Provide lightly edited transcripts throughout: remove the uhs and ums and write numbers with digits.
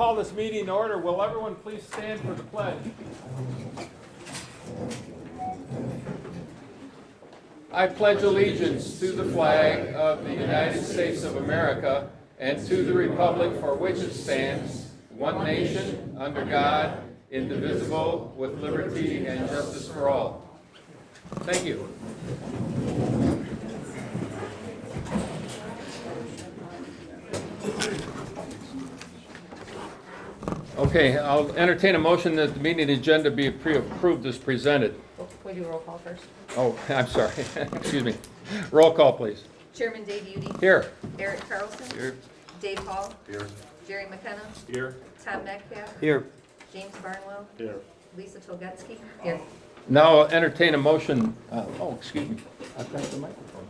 call this meeting to order. Will everyone please stand for the pledge? I pledge allegiance to the flag of the United States of America and to the republic for which it stands, one nation, under God, indivisible, with liberty and justice for all. Thank you. Okay, I'll entertain a motion that the meeting agenda be approved as presented. We do roll call first. Oh, I'm sorry. Excuse me. Roll call, please. Chairman Dave Udy. Here. Eric Carlson. Here. Dave Hall. Here. Jerry McKenna. Here. Tom Metcalf. Here. James Barnwell. Here. Lisa Tolgetsky. Here. Now I'll entertain a motion. Excuse me. I've got the microphone.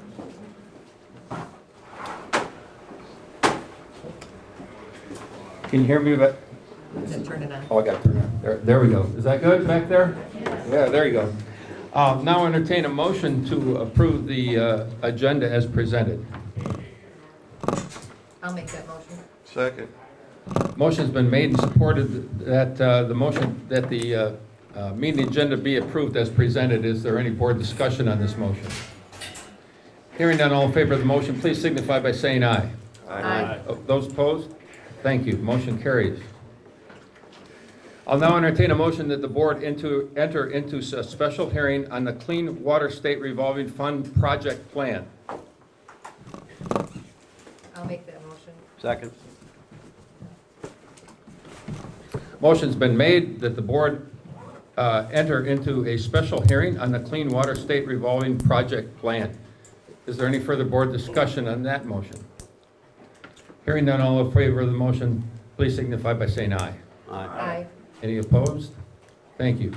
Can you hear me? Just turn it on. Oh, I got it turned on. There we go. Is that good back there? Yeah, there you go. Now entertain a motion to approve the agenda as presented. I'll make that motion. Second. Motion's been made and supported that the motion that the meeting agenda be approved as presented. Is there any board discussion on this motion? Hearing none, all in favor of the motion, please signify by saying aye. Aye. Those opposed? Thank you. Motion carries. I'll now entertain a motion that the board enter into a special hearing on the Clean Water State Revolving Fund project plan. I'll make that motion. Second. Motion's been made that the board enter into a special hearing on the Clean Water State Revolving Project Plan. Is there any further board discussion on that motion? Hearing none, all in favor of the motion, please signify by saying aye. Aye. Any opposed? Thank you.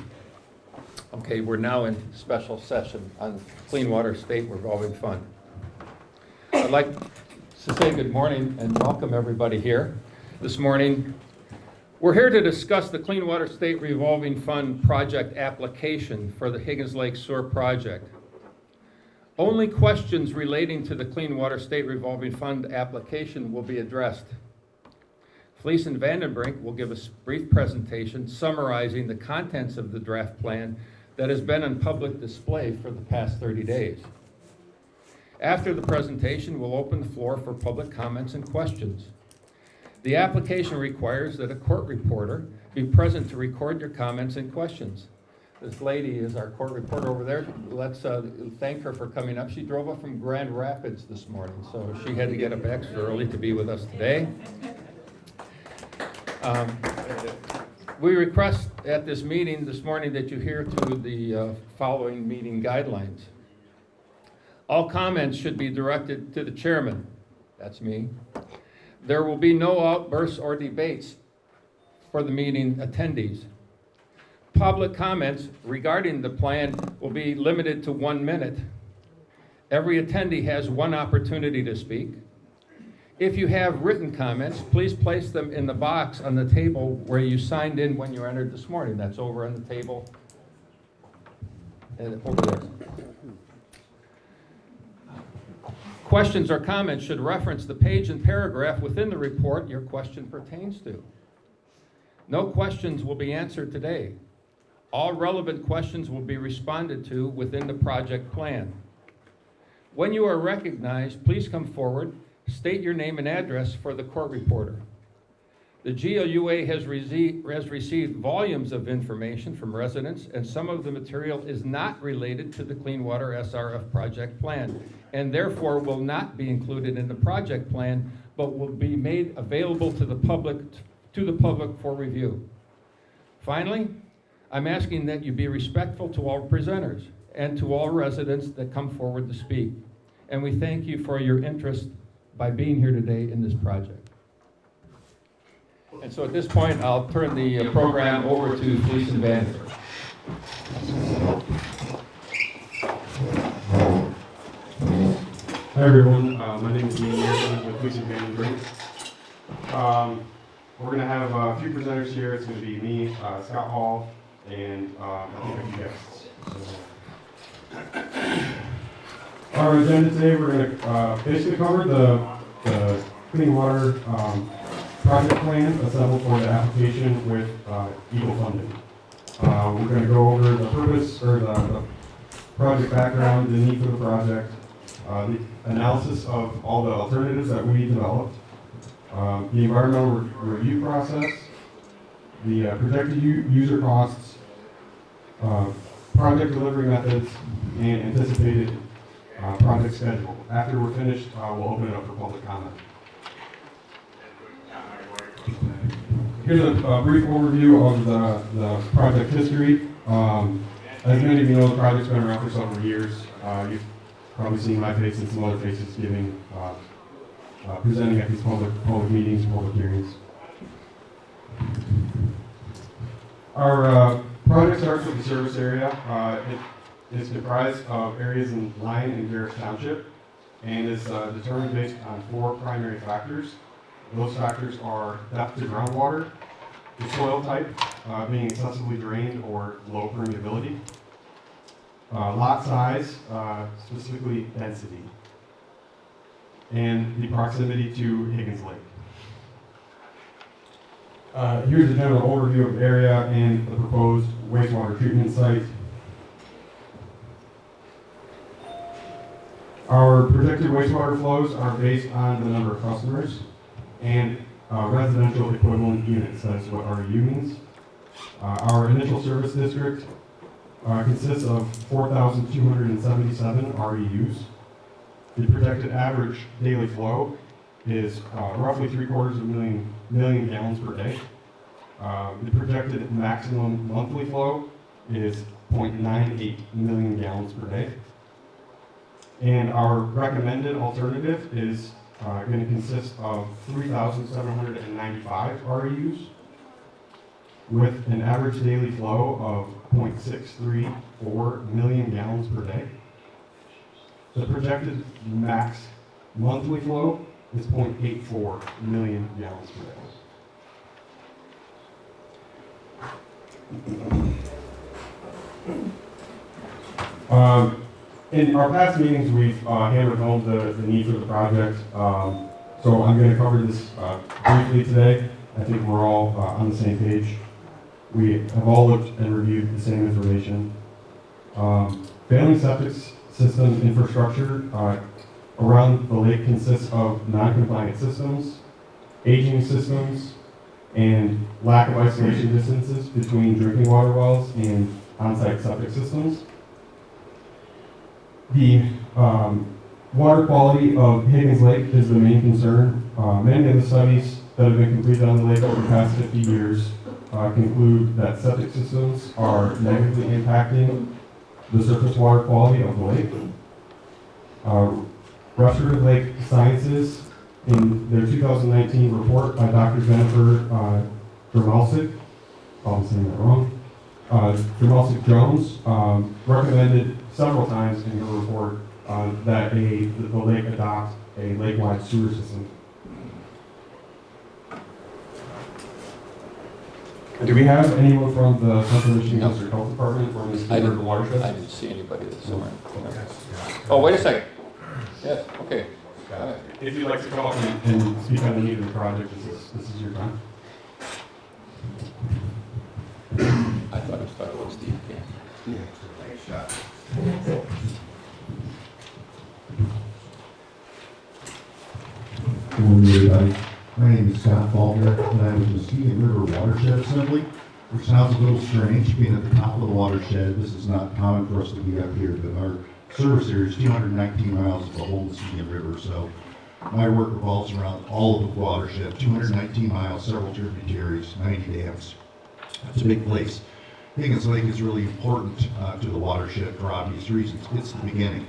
Okay, we're now in special session on Clean Water State Revolving Fund. I'd like to say good morning and welcome everybody here this morning. We're here to discuss the Clean Water State Revolving Fund project application for the Higgins Lake Sewer Project. Only questions relating to the Clean Water State Revolving Fund application will be addressed. Fleece and Vandenbrink will give a brief presentation summarizing the contents of the draft plan that has been on public display for the past 30 days. After the presentation, we'll open the floor for public comments and questions. The application requires that a court reporter be present to record your comments and questions. This lady is our court reporter over there. Let's thank her for coming up. She drove up from Grand Rapids this morning, so she had to get up extra early to be with us today. We request at this meeting this morning that you adhere to the following meeting guidelines. All comments should be directed to the chairman. That's me. There will be no outbursts or debates for the meeting attendees. Public comments regarding the plan will be limited to 1 minute. Every attendee has one opportunity to speak. If you have written comments, please place them in the box on the table where you signed in when you entered this morning. That's over on the table and over there. Questions or comments should reference the page and paragraph within the report your question pertains to. No questions will be answered today. All relevant questions will be responded to within the project plan. When you are recognized, please come forward. State your name and address for the court reporter. The GLUA has received volumes of information from residents, and some of the material is not related to the Clean Water SRF project plan, and therefore will not be included in the project plan, but will be made available to the public for review. Finally, I'm asking that you be respectful to all presenters and to all residents that come forward to speak. And we thank you for your interest by being here today in this project. And so at this point, I'll turn the program over to Fleece and Vandenberg. Hi everyone, my name is Ian Anderson with Fleece and Vandenberg. We're going to have a few presenters here. It's going to be me, Scott Hall, and I think a few guests. Our agenda today, we're going to basically cover the clean water project plan assembled for the application with Eagle funding. We're going to go over the purpose or the project background, the need for the project, the analysis of all the alternatives that we developed, the environmental review process, the projected user costs, project delivery methods, and anticipated project schedule. After we're finished, we'll open it up for public comment. Here's a brief overview of the project history. As many of you know, the project's been around for several years. You've probably seen my face and some other faces giving, presenting at these public meetings, public hearings. Our project starts with the service area. It is comprised of areas in Lyon and Garris Township and is determined based on 4 primary factors. Those factors are depth to groundwater, the soil type, being excessively drained or low permeability, lot size, specifically density, and the proximity to Higgins Lake. Here's a general overview of the area and the proposed wastewater treatment site. Our projected wastewater flows are based on the number of customers and residential equivalent units. That's what REU means. Our initial service district consists of 4,277 REUs. The projected average daily flow is roughly 3/4 million gallons per day. The projected maximum monthly flow is 0.98 million gallons per day. And our recommended alternative is going to consist of 3,795 REUs with an average daily flow of 0.634 million gallons per day. The projected max monthly flow is 0.84 million gallons per day. In our past meetings, we've hammered home the need for the project, so I'm going to cover this briefly today. I think we're all on the same page. We have all looked and reviewed the same information. Family septic system infrastructure around the lake consists of non-compliant systems, aging systems, and lack of isolation distances between drinking water wells and on-site septic systems. The water quality of Higgins Lake is the main concern. Many of the studies that have been completed on the lake over the past 50 years conclude that septic systems are negatively impacting the surface water quality of the lake. Restorative Lake Sciences, in their 2019 report by Dr. Jennifer Dermalsik, I'm saying that wrong, Dermalsik Jones, recommended several times in her report that the lake adopt a lake-wide sewer system. Do we have anyone from the Central Michigan No. District Health Department or the I River didn't, Watershed? I didn't see anybody this morning. Oh, wait a second. Yes, okay. If you'd like to come up and speak on the need of the project, this is your time. I thought it started with Steve. Yeah. Good morning, everybody. My name is Scott Faulkner, and I'm with the Muskegon River Watershed Assembly, which sounds a little strange, being at the top of the watershed. This is not common for us to be up here, but our service area is 219 miles of the whole Muskegon River, so my work revolves around all of the watershed, 219 miles, several tributaries, 90 dams. It's a big place. Higgins Lake is really important to the watershed for obvious reasons. It's the beginning.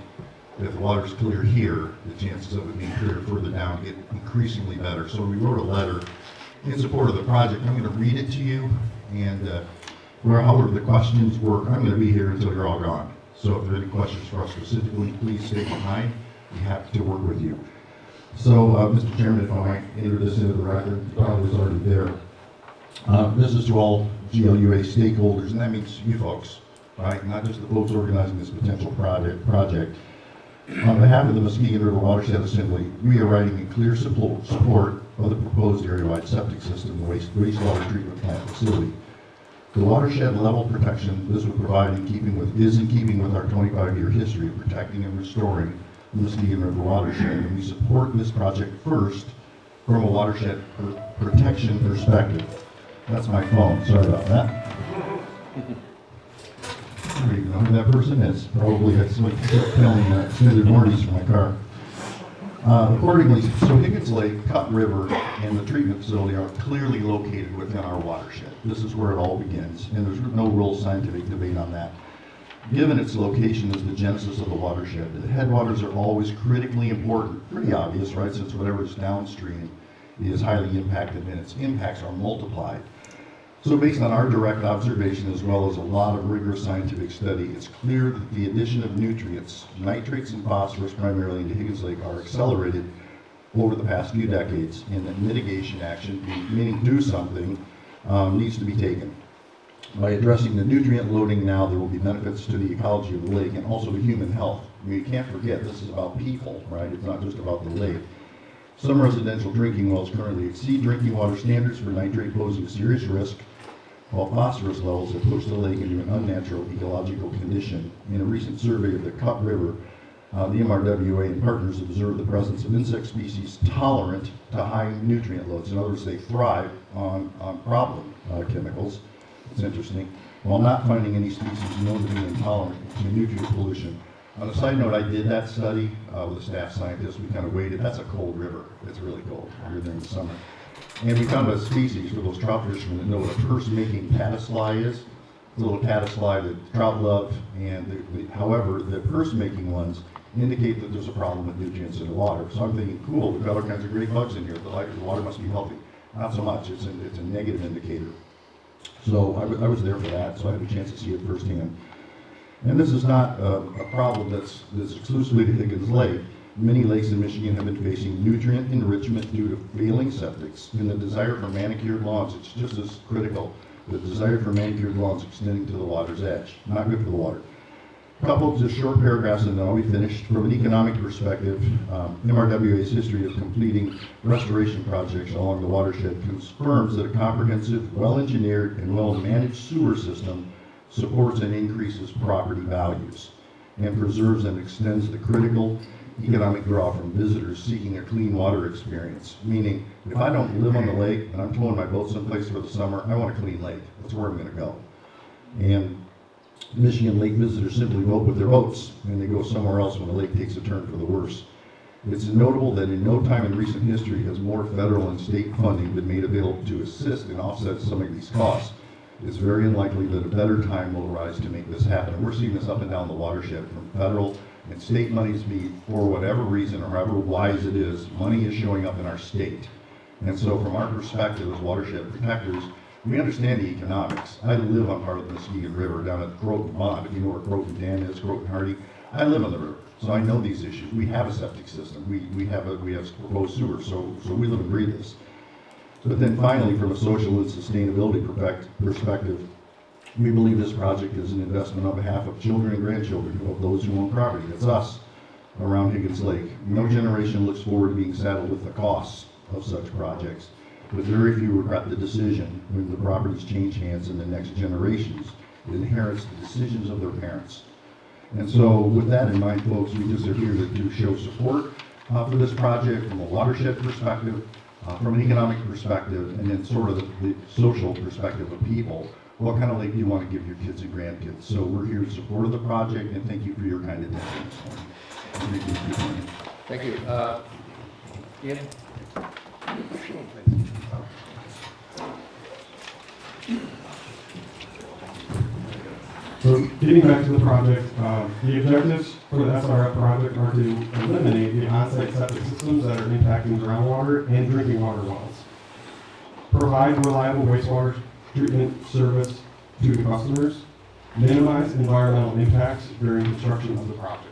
If the water's clear here, the chances of it being clear further down get increasingly better. So we wrote a letter in support of the project. I'm going to read it to you, and however the questions work, I'm going to be here until you're all gone. So if there are any questions for us specifically, please stay behind. We're happy to work with you. So, Mr. Chairman, if I might enter this into the record, probably was already there. This is to all GLUA stakeholders, and that means you folks, right? Not just the folks organizing this potential project. On behalf of the Muskegon River Watershed Assembly, we are writing in clear support of the proposed area-wide septic system, the wastewater treatment plant facility. The watershed level protection this would provide is in keeping with our 25-year history of protecting and restoring the Muskegon River watershed, and we support this project first from a watershed protection perspective. That's my phone, sorry about that. I don't even know who that person is. Probably had somebody telling extended warranties for my car. Accordingly, so Higgins Lake, Cut River, and the treatment facility are clearly located within our watershed. This is where it all begins, and there's no real scientific debate on that. Given its location as the genesis of the watershed, the headwaters are always critically important. Pretty obvious, right, since whatever is downstream is highly impacted and its impacts are multiplied. So based on our direct observation as well as a lot of rigorous scientific study, it's clear that the addition of nutrients, nitrates and phosphorus primarily into Higgins Lake, are accelerated over the past few decades, and that mitigation action, meaning do something, needs to be taken. By addressing the nutrient loading now, there will be benefits to the ecology of the lake and also to human health. I mean, you can't forget, this is about people, right? It's not just about the lake. Some residential drinking wells currently exceed drinking water standards for nitrate posing a serious risk, while phosphorus levels have pushed the lake into an unnatural ecological condition. In a recent survey of the Cut River, the MRWA and partners observed the presence of insect species tolerant to high nutrient loads. In other words, they thrive on problem chemicals. It's interesting. While not finding any species known to be intolerant to nutrient pollution. On a side note, I did that study with a staff scientist. We kind of waited. That's a cold river. It's really cold here during the summer. And we found a species for those trout fishermen that know what a purse-making caddisfly is. It's a little caddisfly that trout love, and however, the purse-making ones indicate that there's a problem with nutrients in the water. So I'm thinking, cool, we've got all kinds of great bugs in here. The water must be healthy. Not so much. It's a negative indicator. So I was there for that, so I had a chance to see it firsthand. And this is not a problem that's exclusively to Higgins Lake. Many lakes in Michigan have been facing nutrient enrichment due to failing septics, and the desire for manicured lawns, it's just as critical. The desire for manicured lawns extending to the water's edge. Not good for the water. A couple of just short paragraphs and then I'll be finished. From an economic perspective, MRWA's history of completing restoration projects along the watershed confirms that a comprehensive, well-engineered, and well-managed sewer system supports and increases property values and preserves and extends the critical economic draw from visitors seeking a clean water experience. Meaning, if I don't live on the lake and I'm towing my boat someplace for the summer, I want a clean lake. That's where I'm going to go. And Michigan lake visitors simply vote with their votes, and they go somewhere else when the lake takes a turn for the worse. It's notable that in no time in recent history has more federal and state funding been made available to assist and offset some of these costs. It's very unlikely that a better time will arise to make this happen. And we're seeing this up and down the watershed from federal and state monies be, for whatever reason or however wise it is, money is showing up in our state. And so from our perspective as watershed protectors, we understand the economics. I live on part of the Muskegon River down at Croton Pond. If you know where Croton Dam is, Croton Hardy, I live on the river, so I know these issues. We have a septic system. We have proposed sewers, so we live and breathe this. But then finally, from a social and sustainability perspective, we believe this project is an investment on behalf of children and grandchildren of those who own property. That's us around Higgins Lake. No generation looks forward to being saddled with the costs of such projects, but very few regret the decision when the properties change hands in the next generations. It inherits the decisions of their parents. And so with that in mind, folks, we just are here to show support for this project from a watershed perspective, from an economic perspective, and then sort of the social perspective of people. What kind of lake do you want to give your kids and grandkids? So we're here in support of the project, and thank you for your kind attention this morning. Thank you. Ian? So getting back to the project, the objectives for the SRF project are to eliminate the on-site septic systems that are impacting groundwater and drinking water wells, provide reliable wastewater treatment service to the customers, minimize environmental impacts during construction of the project.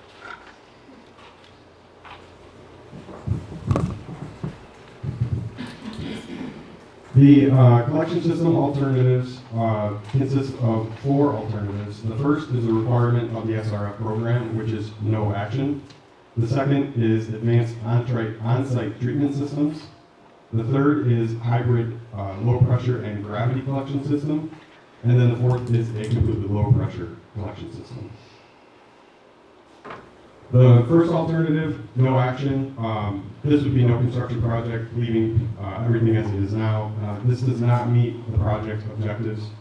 The collection system alternatives consist of 4 alternatives. The first is a requirement of the SRF program, which is no action. The second is advanced on-site treatment systems. The third is hybrid low pressure and gravity collection system. And then the fourth is a completely low pressure collection system. The first alternative, no action. This would be no construction project, leaving everything as it is now. This does not meet the project objectives.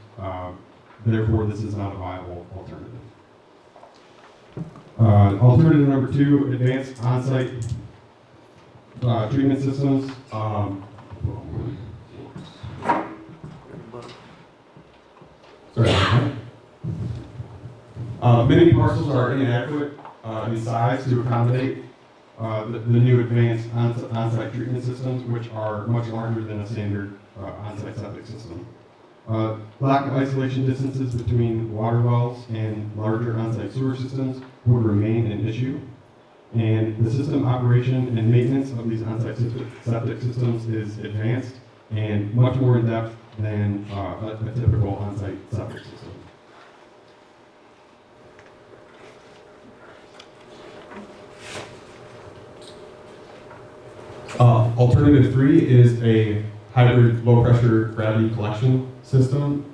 Therefore, this is not a viable alternative. Alternative number 2, advanced on-site treatment systems. Many parcels are inadequate in size to accommodate the new advanced on-site treatment systems, which are much larger than a standard on-site septic system. Lack of isolation distances between water wells and larger on-site sewer systems would remain an issue. And the system operation and maintenance of these on-site septic systems is advanced and much more in-depth than a typical on-site septic system. Alternative 3 is a hybrid low-pressure gravity collection system.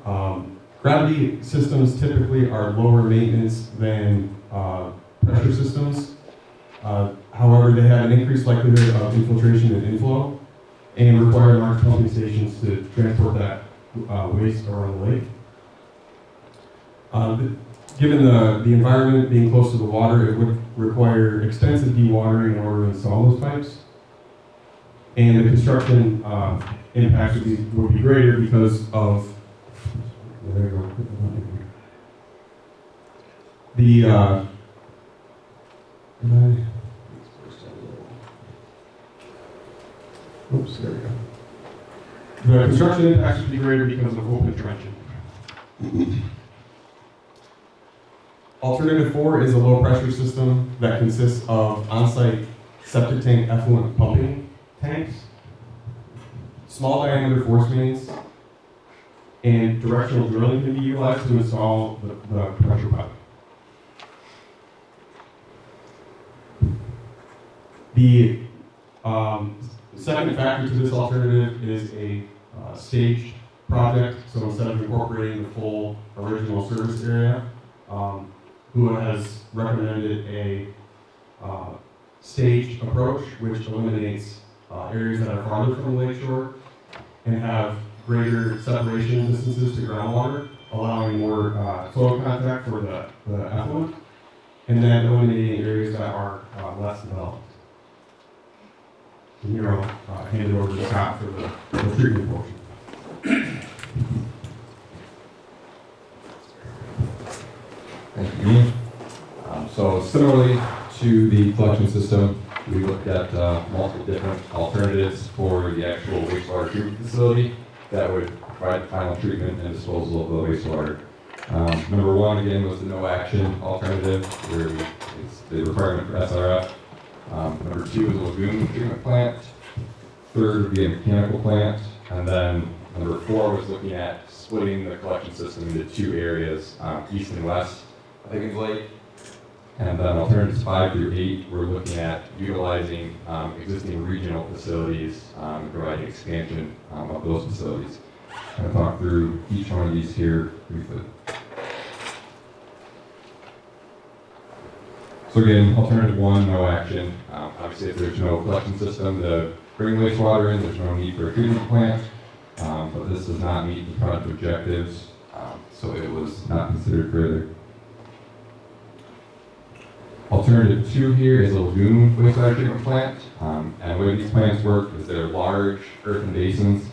Gravity systems typically are lower maintenance than pressure systems. However, they have an increased likelihood of infiltration and inflow and require large pumping stations to transport that waste around the lake. Given the environment being close to the water, it would require extensive dewatering in order to install those pipes. And the construction impact would be greater because of the oops, there we go. The construction impact would be greater because of open trenching. Alternative 4 is a low pressure system that consists of on-site septic tank effluent pumping tanks, small diameter force mains, and directional drilling can be utilized to install the pressure pipe. The second factor to this alternative is a staged project. So instead of incorporating the full original service area, GLUA has recommended a staged approach, which eliminates areas that are farther from the lakeshore and have greater separation distances to groundwater, allowing more soil contact for the effluent, and then eliminating areas that are less developed. And here I'll hand it over to Scott for the treatment portion. Thank you, Dean. So similarly to the collection system, we looked at multiple different alternatives for the actual wastewater treatment facility that would provide final treatment and disposal of the wastewater. Number 1, again, was the no action alternative, where it's the requirement for SRF. Number 2 is a lagoon treatment plant. Third would be a mechanical plant. And then number 4 was looking at splitting the collection system into 2 areas, east and west of Higgins Lake. And then alternatives 5 through 8, we're looking at utilizing existing regional facilities and providing expansion of those facilities. I'm going to talk through each one of these here briefly. So again, alternative 1, no action. Obviously, if there's no collection system to bring wastewater in, there's no need for a treatment plant. But this does not meet the project objectives, so it was not considered further. Alternative 2 here is a lagoon wastewater treatment plant. And the way these plants work is they're large earthen basins,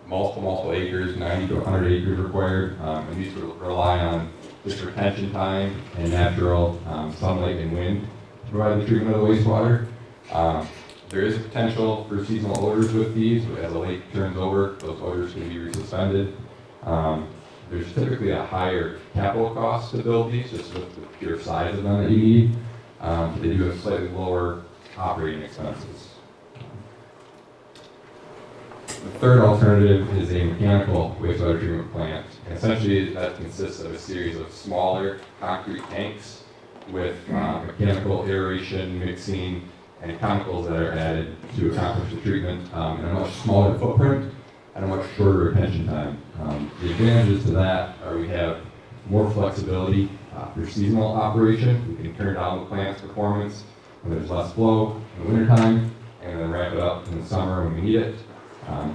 multiple acres, 90 to 100 acres required. And these rely on just retention time and natural sunlight and wind to provide the treatment of the wastewater. There is potential for seasonal odors with these. As the lake turns over, those odors can be resuspended. There's typically a higher capital cost to build these, just with the pure size of them that you need. They do have slightly lower operating expenses. The third alternative is a mechanical wastewater treatment plant. And essentially, that consists of a series of smaller concrete tanks with mechanical aeration, mixing, and chemicals that are added to accomplish the treatment in a much smaller footprint and a much shorter retention time. The advantages to that are we have more flexibility for seasonal operation. We can turn down the plant's performance when there's less flow in the wintertime and then ramp it up in the summer when we need it.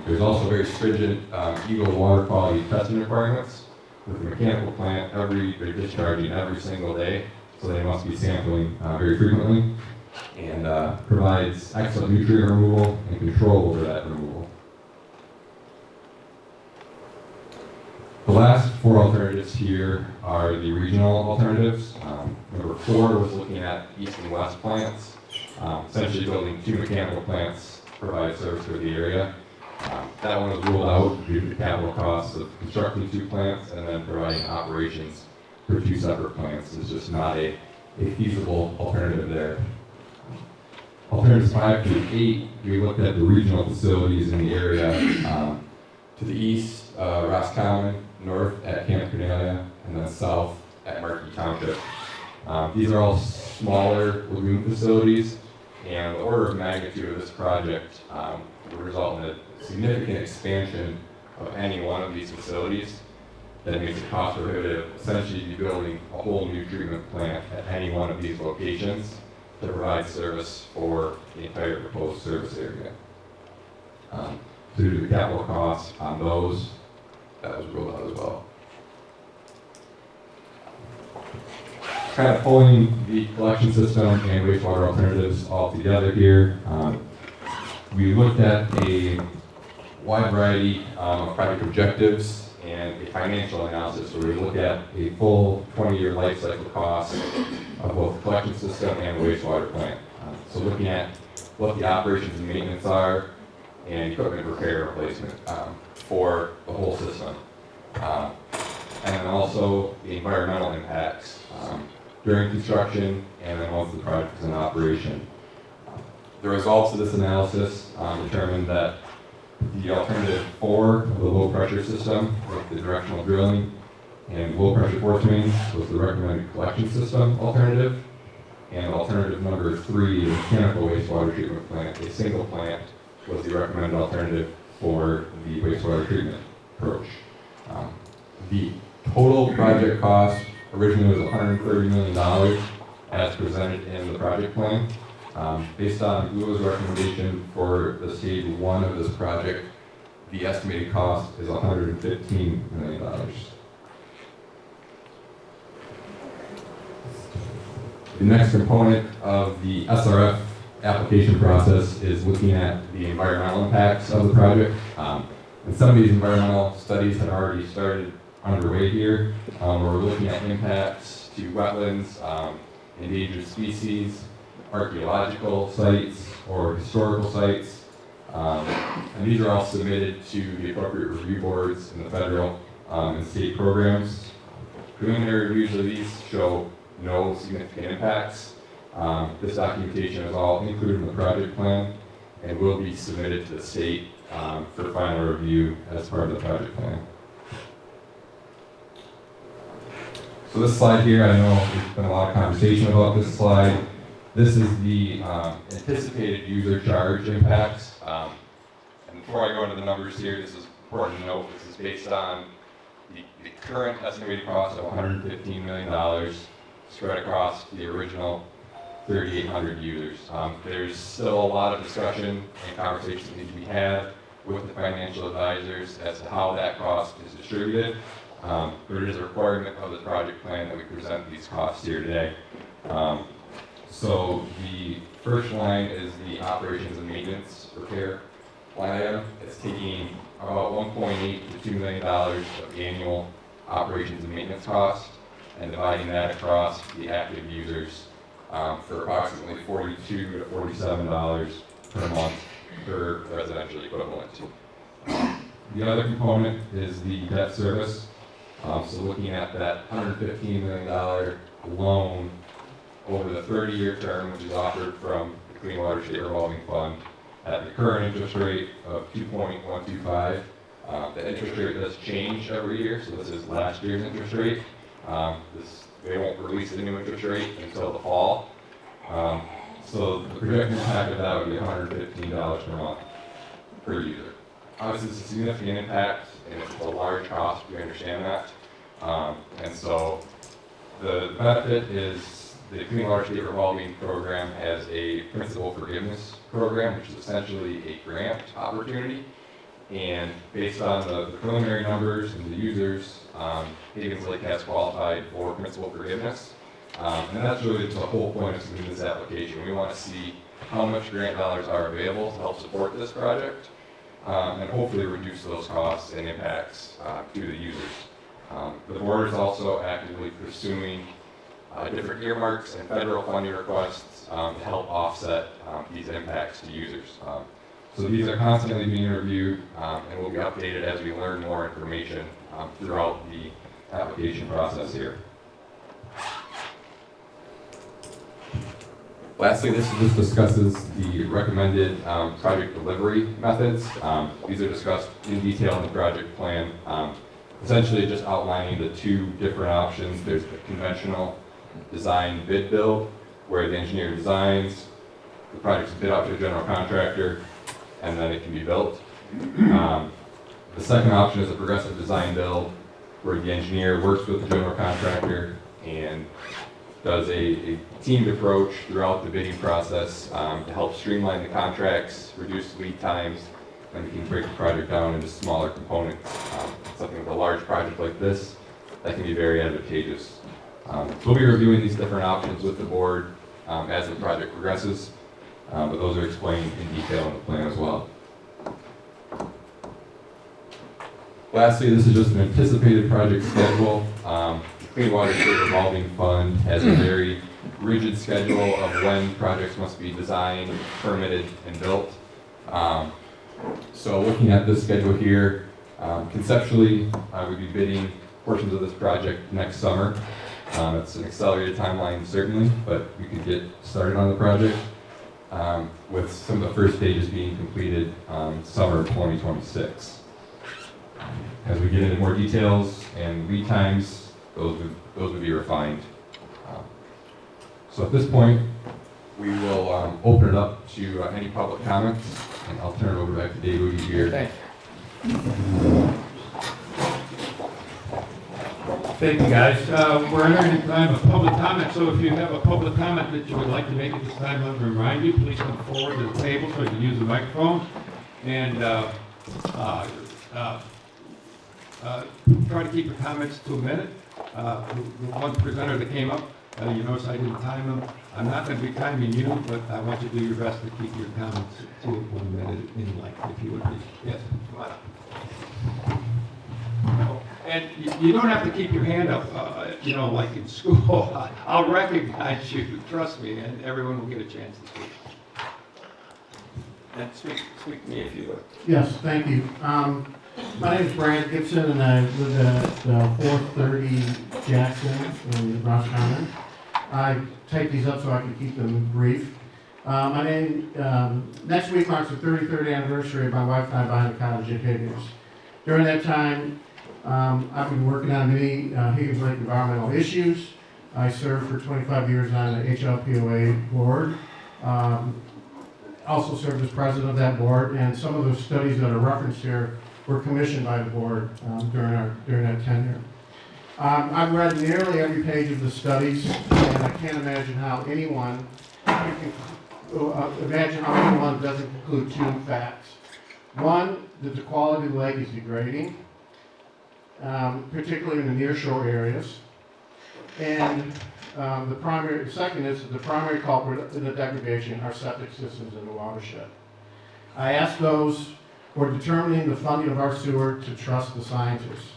There's also very stringent EGLE water quality testing requirements. With the mechanical plant, they're discharging every single day, so they must be sampling very frequently, and provides excellent nutrient removal and control over that removal. The last four alternatives here are the regional alternatives. Number 4 was looking at east and west plants, essentially building 2 mechanical plants to provide service for the area. That one was ruled out due to the capital costs of constructing 2 plants and then providing operations for 2 separate plants. It's just not a feasible alternative there. Alternatives 5 through 8, we looked at the regional facilities in the area. To the east, Roscommon, north at Camp Cornelia, and then south at Markey Township. These are all smaller lagoon facilities, and the order of magnitude of this project would result in a significant expansion of any one of these facilities that makes it cost prohibitive, essentially be building a whole new treatment plant at any one of these locations to provide service for the entire proposed service area. So due to the capital costs on those, that was ruled out as well. Kind of pulling the collection system and wastewater alternatives all together here. We looked at a wide variety of project objectives and a financial analysis where we look at a full 20-year life cycle cost of both the collection system and the wastewater plant. So looking at what the operations and maintenance are and equipment repair and replacement for the whole system. And then also the environmental impacts during construction and then once the project is in operation. The results of this analysis determined that the alternative 4 of the low pressure system with the directional drilling and low pressure force mains was the recommended collection system alternative. And alternative number 3, the mechanical wastewater treatment plant, a single plant, was the recommended alternative for the wastewater treatment approach. The total project cost originally was $130 million as presented in the project plan. Based on GLUA's recommendation for the stage 1 of this project, the estimated cost is $115 million. The next component of the SRF application process is looking at the environmental impacts of the project. And some of these environmental studies have already started underway here. We're looking at impacts to wetlands, endangered species, archaeological sites, or historical sites. And these are all submitted to the appropriate review boards in the federal and state programs. Preliminary reviews of these show no significant impacts. This documentation is all included in the project plan and will be submitted to the state for final review as part of the project plan. So this slide here, I know there's been a lot of conversation about this slide. This is the anticipated user charge impacts. And before I go into the numbers here, this is important to note, this is based on the current estimated cost of $115 million spread across the original 3,800 users. There's still a lot of discussion and conversations that need to be had with the financial advisors as to how that cost is distributed. But it is a requirement of the project plan that we present these costs here today. So the first line is the operations and maintenance repair line item. It's taking about $1.8 to $2 million of annual operations and maintenance costs and dividing that across the active users for approximately $42 to $47 per month per residential equivalent. The other component is the debt service. So looking at that $115 million loan over the 30-year term, which is offered from the Clean Water State Revolving Fund at the current interest rate of 2.125. The interest rate does change every year, so this is last year's interest rate. They won't release the new interest rate until the fall. So the projected impact of that would be $115 per month per user. Obviously, it's a significant impact, and it's a large cost, we understand that. And so the benefit is the Clean Water State Revolving Program has a principal forgiveness program, which is essentially a grant opportunity. And based on the preliminary numbers and the users, Higgins Lake has qualified for principal forgiveness. And that's really the whole point of submitting this application. We want to see how much grant dollars are available to help support this project, and hopefully reduce those costs and impacts to the users. The board is also actively pursuing different earmarks and federal funding requests to help offset these impacts to users. So these are constantly being reviewed and will be updated as we learn more information throughout the application process here. Lastly, this just discusses the recommended project delivery methods. These are discussed in detail in the project plan. Essentially just outlining the two different options. There's the conventional design bid build, where the engineer designs, the project's bid out to a general contractor, and then it can be built. The second option is a progressive design build, where the engineer works with the general contractor and does a teamed approach throughout the bidding process to help streamline the contracts, reduce lead times, and we can break the project down into smaller components. Something with a large project like this, that can be very advantageous. We'll be reviewing these different options with the board as the project progresses, but those are explained in detail in the plan as well. Lastly, this is just an anticipated project schedule. The Clean Water State Revolving Fund has a very rigid schedule of when projects must be designed, permitted, and built. So looking at this schedule here, conceptually, we'd be bidding portions of this project next summer. It's an accelerated timeline, certainly, but we could get started on the project with some of the first stages being completed summer of 2026. As we get into more details and lead times, those would be refined. So at this point, we will open it up to any public comments, and I'll turn it over back to Dave Woody here. Thanks. Thank you, guys. We're entering a time of public comment, so if you have a public comment that you would like to make at this time, let me remind you, please come forward to the table so you can use the microphone. And try to keep your comments to a minute. The one presenter that came up, you notice I didn't time them. I'm not going to be timing you, but I want you to do your best to keep your comments to 1 minute in length, if you would please. Yes, come on up. And you don't have to keep your hand up, like in school. I'll recognize you, trust me, and everyone will get a chance to speak. And speak to me if you would. Yes, thank you. My name is Brad Gibson, and I live at 430 Jackson in the Bronx County. I typed these up so I can keep them brief. Next week marks the 33rd anniversary of my wife and I buying a cottage at Higgins. During that time, I've been working on many Higgins Lake environmental issues. I served for 25 years on the HLPOA board. Also served as president of that board, and some of the studies that are referenced here were commissioned by the board during that tenure. I've read nearly every page of the studies, and I can't imagine how anyone doesn't conclude two facts. One, that the quality of the lake is degrading, particularly in the nearshore areas. And the second is that the primary culprit in the degradation are septic systems in the watershed. I ask those who are determining the funding of our sewer to trust the scientists.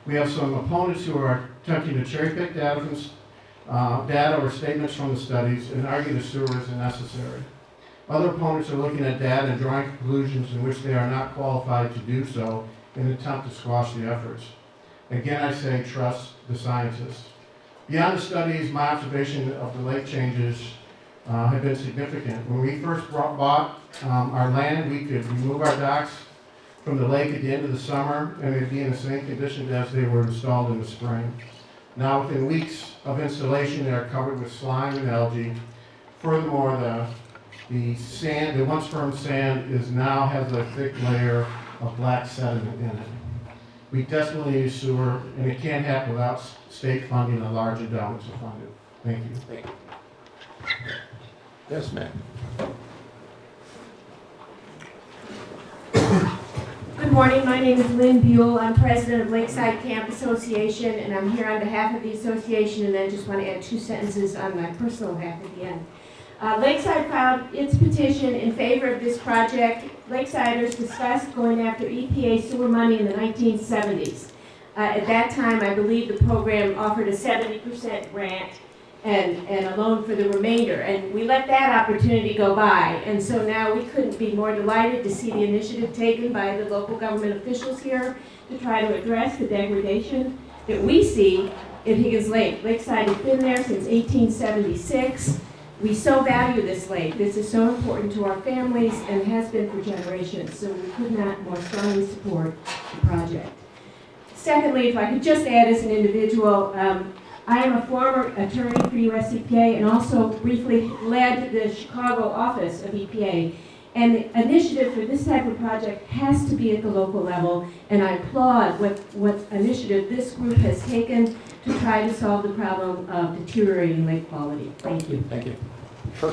We have some opponents who are attempting to cherry pick data or statements from the studies and argue the sewer isn't necessary. Other opponents are looking at data and drawing conclusions in which they are not qualified to do so in an attempt to squash the efforts. Again, I say trust the scientists. Beyond the studies, my observation of the lake changes have been significant. When we first bought our land, we could remove our docks from the lake at the end of the summer, and they'd be in the same condition as they were installed in the spring. Now, within weeks of installation, they are covered with slime and algae, Furthermore, the sand, the once firm sand now has a thick layer of black sediment in it. We desperately need sewer, and it can't happen without state funding and large endowments to fund it. Thank you. Yes, ma'am. Good morning, my name is Lynn Buell. I'm president of Lakeside Camp Association, and I'm here on behalf of the association, and then just want to add 2 sentences on my personal behalf at the end. Lakeside filed its petition in favor of this project. Lakesiders discussed going after EPA sewer money in the 1970s. At that time, I believe the program offered a 70% grant and a loan for the remainder. And we let that opportunity go by. And so now we couldn't be more delighted to see the initiative taken by the local government officials here to try to address the degradation that we see in Higgins Lake. Lakeside has been there since 1876. We so value this lake. This is so important to our families and has been for generations. So we could not more strongly support the project. Secondly, if I could just add as an individual, I am a former attorney for US EPA and also briefly led the Chicago office of EPA. And the initiative for this type of project has to be at the local level, and I applaud what initiative this group has taken to try to solve the problem of deteriorating lake quality. Thank you. Thank you. Sure.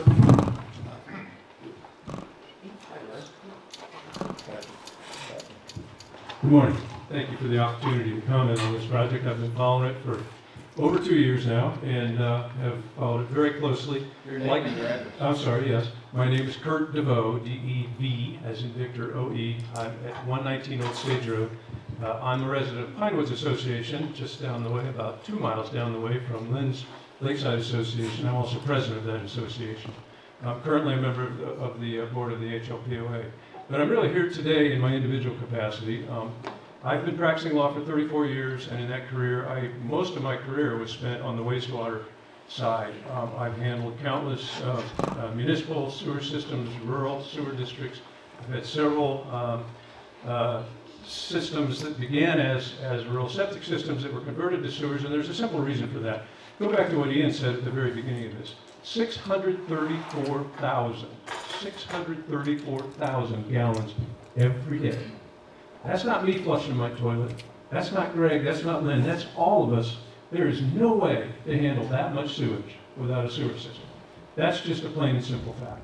Good morning. Thank you for the opportunity to comment on this project. I've been following it for over 2 years now and have followed it very closely. Your name and your address. I'm sorry, yes. My name is Kurt DeVoe, D-E-V, as in Victor, O-E. I'm at 119 Old Stage Road. I'm a resident of Pinewoods Association, just down the way, about 2 miles down the way from Lynn's Lakeside Association. I'm also president of that association. I'm currently a member of the board of the HLPOA. But I'm really here today in my individual capacity. I've been practicing law for 34 years, and in that career, most of my career was spent on the wastewater side. I've handled countless municipal sewer systems, rural sewer districts. I've had several systems that began as rural septic systems that were converted to sewers, and there's a simple reason for that. Go back to what Ian said at the very beginning of this. 634,000 gallons every day. That's not me flushing my toilet. That's not Greg. That's not Lynn. That's all of us. There is no way to handle that much sewage without a sewer system. That's just a plain and simple fact.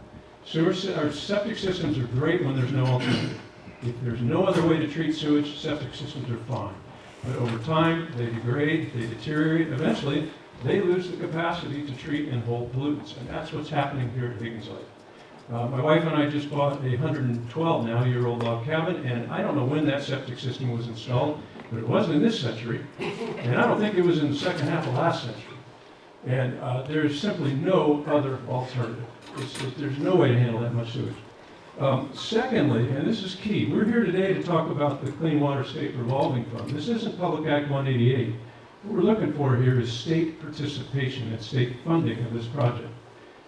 Our septic systems are great when there's no alternative. If there's no other way to treat sewage, septic systems are fine. But over time, they degrade, they deteriorate. Eventually, they lose the capacity to treat and hold pollutants. And that's what's happening here at Higgins Lake. My wife and I just bought a 112-year-old log cabin, and I don't know when that septic system was installed, but it wasn't in this century, and I don't think it was in the second half of last century. And there's simply no other alternative. There's no way to handle that much sewage. Secondly, and this is key, we're here today to talk about the Clean Water State Revolving Fund. This isn't Public Act 188. What we're looking for here is state participation and state funding of this project.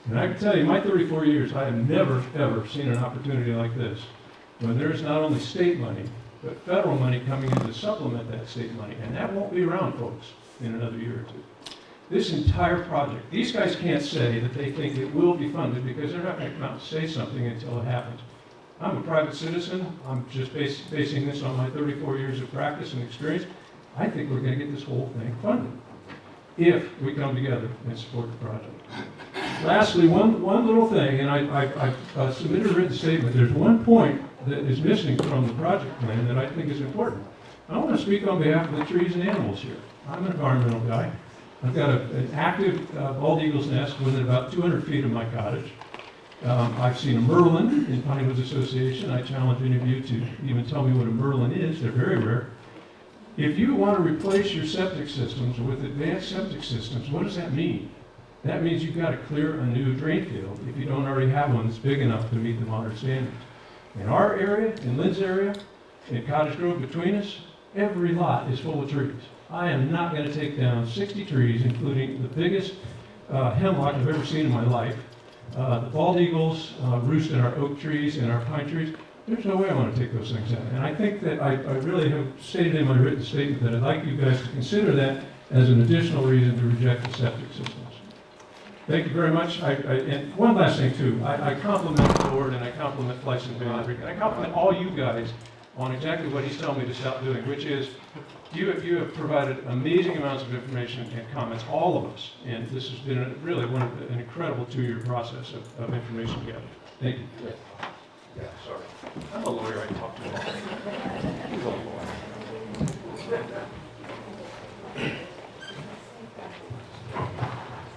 And I can tell you, in my 34 years, I have never, ever seen an opportunity like this, when there's not only state money, but federal money coming in to supplement that state money. And that won't be around, folks, in another year or two. This entire project, these guys can't say that they think it will be funded because they're not going to come out and say something until it happens. I'm a private citizen. I'm just basing this on my 34 years of practice and experience. I think we're going to get this whole thing funded if we come together and support the project. Lastly, one little thing, and I submitted a written statement. There's one point that is missing from the project plan that I think is important. I want to speak on behalf of the trees and animals here. I'm an environmental guy. I've got an active bald eagle's nest within about 200 feet of my cottage. I've seen a merlin in Pinewoods Association. I challenge any of you to even tell me what a merlin is. They're very rare. If you want to replace your septic systems with advanced septic systems, what does that mean? That means you've got to clear a new drain field if you don't already have one that's big enough to meet the modern standards. In our area, in Lynn's area, in Cottage Grove between us, every lot is full of trees. I am not going to take down 60 trees, including the biggest hemlock I've ever seen in my life. The bald eagles roost in our oak trees and our pine trees. There's no way I want to take those things down. And I think that I really have stated in my written statement that I'd like you guys to consider that as an additional reason to reject the septic systems. Thank you very much. And one last thing too, I compliment the board and I compliment Fleiss and Van, and I compliment all you guys on exactly what he's telling me to stop doing, which is you have provided amazing amounts of information and comments, all of us, and this has been really an incredible 2-year process of information gathering. Thank you. Yeah, sorry. I'm a lawyer, I talk to lawyers. He's a lawyer.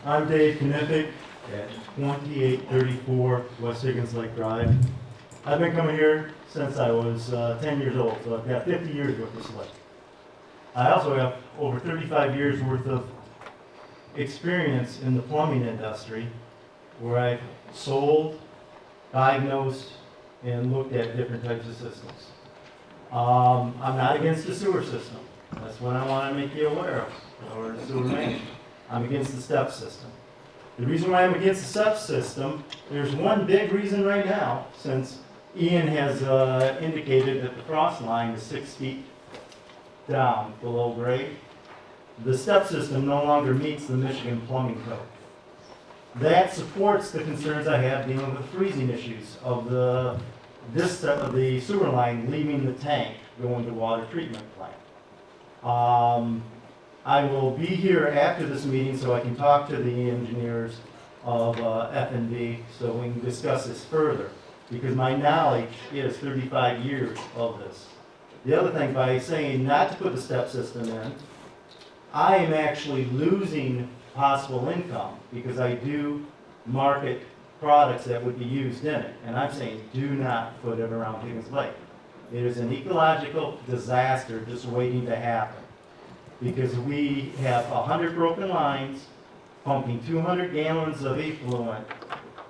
I'm Dave Knifick at 2834 West Higgins Lake Drive. I've been coming here since I was 10 years old, so I've got 50 years with this lake. I also have over 35 years worth of experience in the plumbing industry where I've sold, diagnosed, and looked at different types of systems. I'm not against the sewer system. That's what I want to make you aware of, or the sewer main. I'm against the step system. The reason why I'm against the step system, there's one big reason right now, since Ian has indicated that the frost line is 6 feet down below grade. The step system no longer meets the Michigan plumbing code. That supports the concerns I have dealing with freezing issues of the sewer line leaving the tank going to water treatment plant. I will be here after this meeting so I can talk to the engineers of F&B so we can discuss this further, because my knowledge is 35 years of this. The other thing, by saying not to put the step system in, I am actually losing possible income because I do market products that would be used in it. And I'm saying do not put it around Higgins Lake. It is an ecological disaster just waiting to happen, because we have 100 broken lines pumping 200 gallons of effluent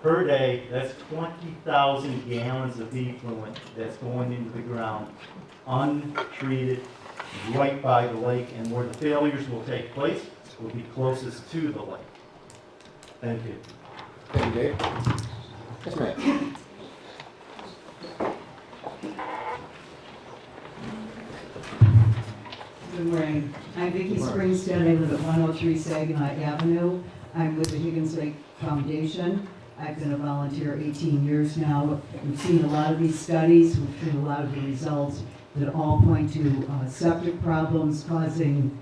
per day. That's 20,000 gallons of effluent that's going into the ground, untreated, right by the lake, and where the failures will take place will be closest to the lake. Thank you. Thank you, Dave. Yes, ma'am. Good morning. I'm Vicki Springstead. I live at 103 Saginaw Avenue. I'm with the Higgins Lake Foundation. I've been a volunteer 18 years now. We've seen a lot of these studies. We've seen a lot of the results that all point to septic problems causing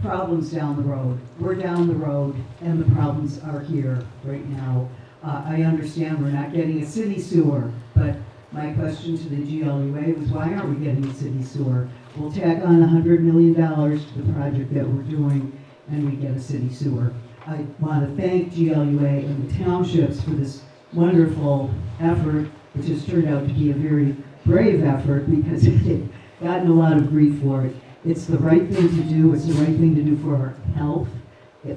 problems down the road. We're down the road, and the problems are here right now. I understand we're not getting a city sewer, but my question to the GLUA was, why aren't we getting a city sewer? We'll tack on $100 million to the project that we're doing, and we get a city sewer. I want to thank GLUA and the townships for this wonderful effort, which has turned out to be a very brave effort because they've gotten a lot of grief for it. It's the right thing to do. It's the right thing to do for our health,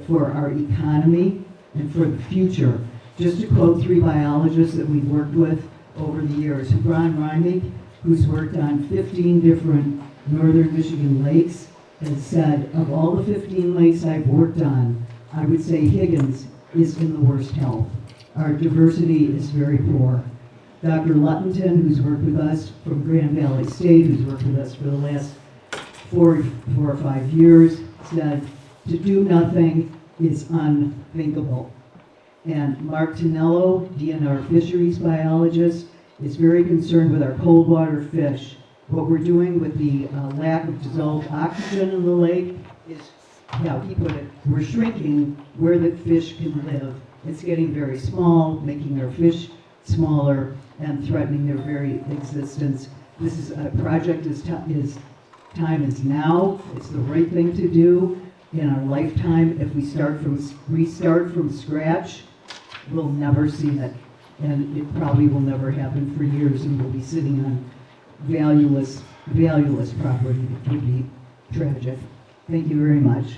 for our economy, and for the future. Just to quote 3 biologists that we've worked with over the years, Ron Reinig, who's worked on 15 different northern Michigan lakes, has said, of all the 15 lakes I've worked on, I would say Higgins is in the worst health. Our diversity is very poor. Dr. Luttington, who's worked with us from Grand Valley State, who's worked with us for the last 4 or 5 years, said to do nothing is unthinkable. And Mark Tonello, DNR fisheries biologist, is very concerned with our cold water fish. What we're doing with the lack of dissolved oxygen in the lake is, how he put it, we're shrinking where the fish can live. It's getting very small, making our fish smaller and threatening their very existence. This is a project, time is now. It's the right thing to do in our lifetime. If we restart from scratch, we'll never see it. And it probably will never happen for years, and we'll be sitting on valueless property. It would be tragic. Thank you very much.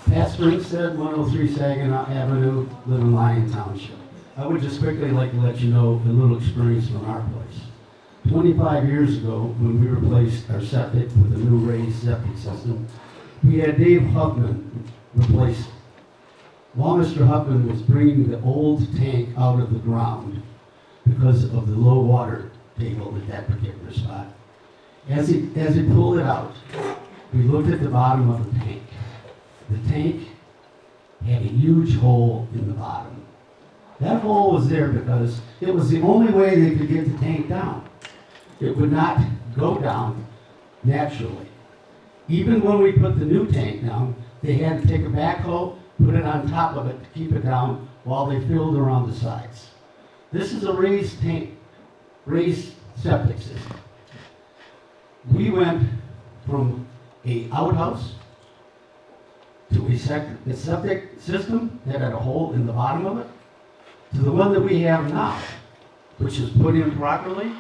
Pat Springstead, 103 Saginaw Avenue, live in Lyon Township. I would just quickly like to let you know a little experience from our place. 25 years ago, when we replaced our septic with a new raised septic system, we had Dave Huffman replace it. While Mr. Huffman was bringing the old tank out of the ground because of the low water table at that particular spot. As he pulled it out, we looked at the bottom of the tank. The tank had a huge hole in the bottom. That hole was there because it was the only way they could get the tank down. It would not go down naturally. Even when we put the new tank down, they had to take a backhoe, put it on top of it to keep it down while they filled around the sides. This is a raised tank, raised septic system. We went from a outhouse to a septic system that had a hole in the bottom of it, to the one that we have now, which is put in properly,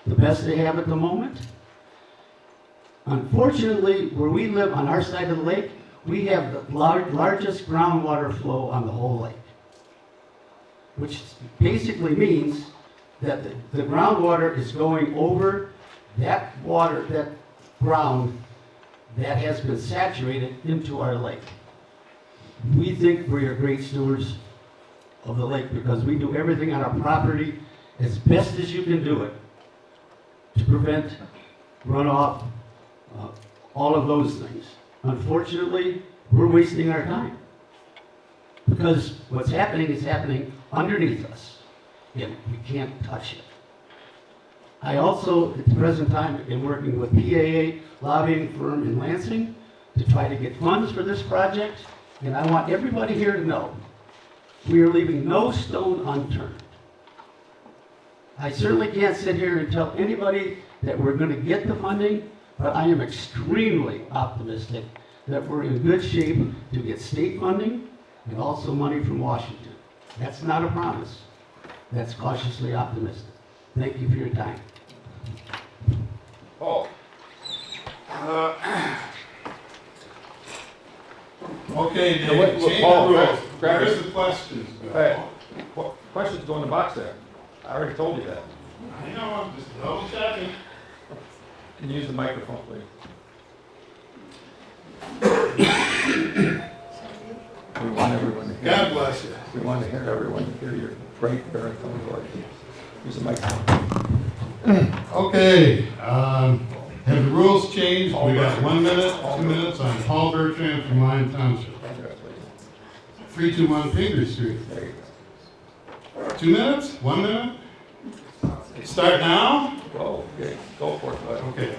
the best they have at the moment. Unfortunately, where we live on our side of the lake, we have the largest groundwater flow on the whole lake, which basically means that the groundwater is going over that water, that ground that has been saturated into our lake. We think we are great stewards of the lake because we do everything on our property as best as you can do it to prevent runoff, all of those things. Unfortunately, we're wasting our time because what's happening is happening underneath us and we can't touch it. I also, at the present time, am working with PAA lobbying firm in Lansing to try to get funds for this project, and I want everybody here to know we are leaving no stone unturned. I certainly can't sit here and tell anybody that we're going to get the funding, but I am extremely optimistic that we're in good shape to get state funding and also money from Washington. That's not a promise. That's cautiously optimistic. Thank you for your time. Paul? Okay, No, wait, Dave, look, change Paul, the rules. grab Where's it. the questions, Bill? Hey, what questions go in the box there? I already told you that. I know, I'm just double checking. Can you use the microphone, please? We want everyone to hear. God bless you. We want to hear everyone to hear your great baritone voice. Use the microphone. Okay, have the rules changed? We got 1 minute, 2 minutes on Paul Bertrand from Lyon Township. 321 Finger Street. There you 2 minutes? 1 minute? Start now? go. Okay, go for it, bud. Okay.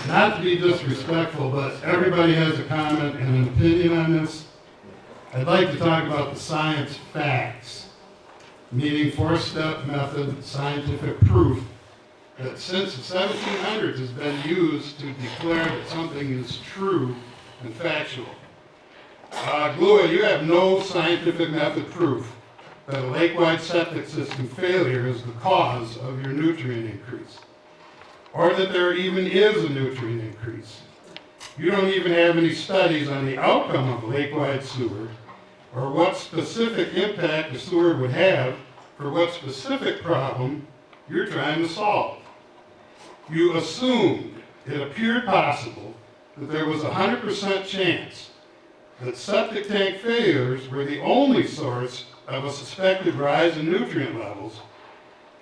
Not to be disrespectful, but everybody has a comment and an opinion on this. I'd like to talk about the science facts, meaning four-step method, scientific proof that since the 1700s has been used to declare that something is true and factual. GLUA, you have no scientific method proof that a lake-wide septic system failure is the cause of your nutrient increase, or that there even is a nutrient increase. You don't even have any studies on the outcome of a lake-wide sewer, or what specific impact the sewer would have for what specific problem you're trying to solve. You assumed it appeared possible that there was a 100% chance that septic tank failures were the only source of a suspected rise in nutrient levels,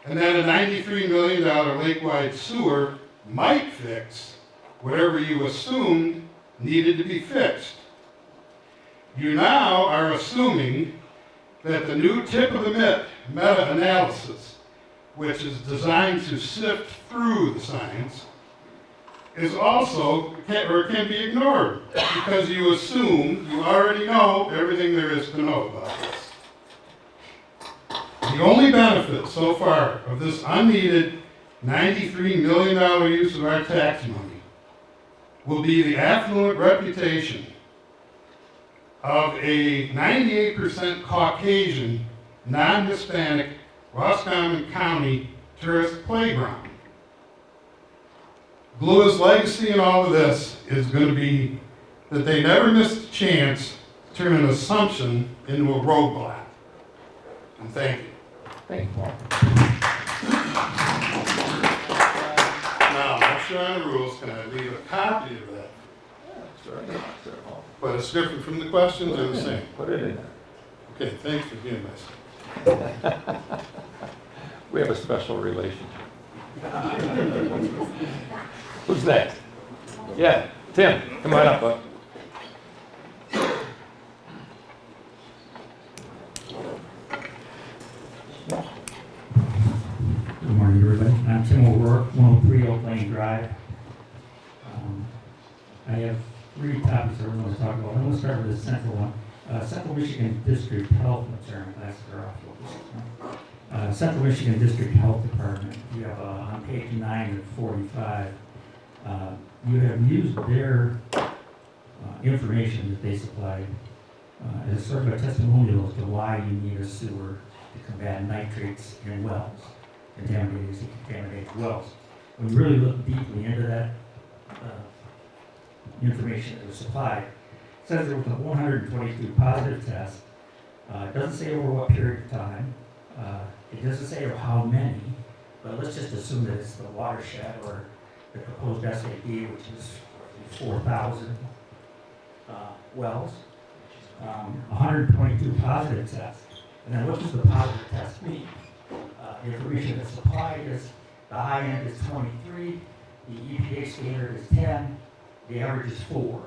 and that a $93 million lake-wide sewer might fix whatever you assumed needed to be fixed. You now are assuming that the new tip of the meta-analysis, which is designed to sift through the science, is also, or can be ignored, because you assume you already know everything there is to know about this. The only benefit so far of this unneeded $93 million use of our tax money will be the affluent reputation of a 98% Caucasian, non-Hispanic, Roscommon County tourist playground. GLUA's legacy in all of this is going to be that they never missed a chance to turn an assumption into a roadblock. And thank you. Thank you, Paul. Now, I'm sure on the rules, can I leave a copy of that? Sure, Paul. But it's different from the questions or the same? Put it in there. Okay, thanks for being nice. We have a special relationship. Who's next? Yeah, Tim, come on up, bud. Good morning, everybody. I'm Tim O'Rourke, 103 Oak Lane Drive. I have three topics I want to talk about. I'm going to start with the central one. Central Michigan District Health, sorry, my glasses are off. Central Michigan District Health Department, you have on page 9 of 45, you have used their information that they supplied as sort of a testimonial as to why you need a sewer to combat nitrates in wells, contaminated wells. When you really look deeply into that information that was supplied, it says there was a 122 positive tests. It doesn't say over what period of time. It doesn't say over how many, but let's just assume that it's the watershed or the proposed SAD, which is 4,000 wells. 122 positive tests. And then what does the positive test mean? The information that's supplied is the high end is 23, the EPA standard is 10, the average is 4.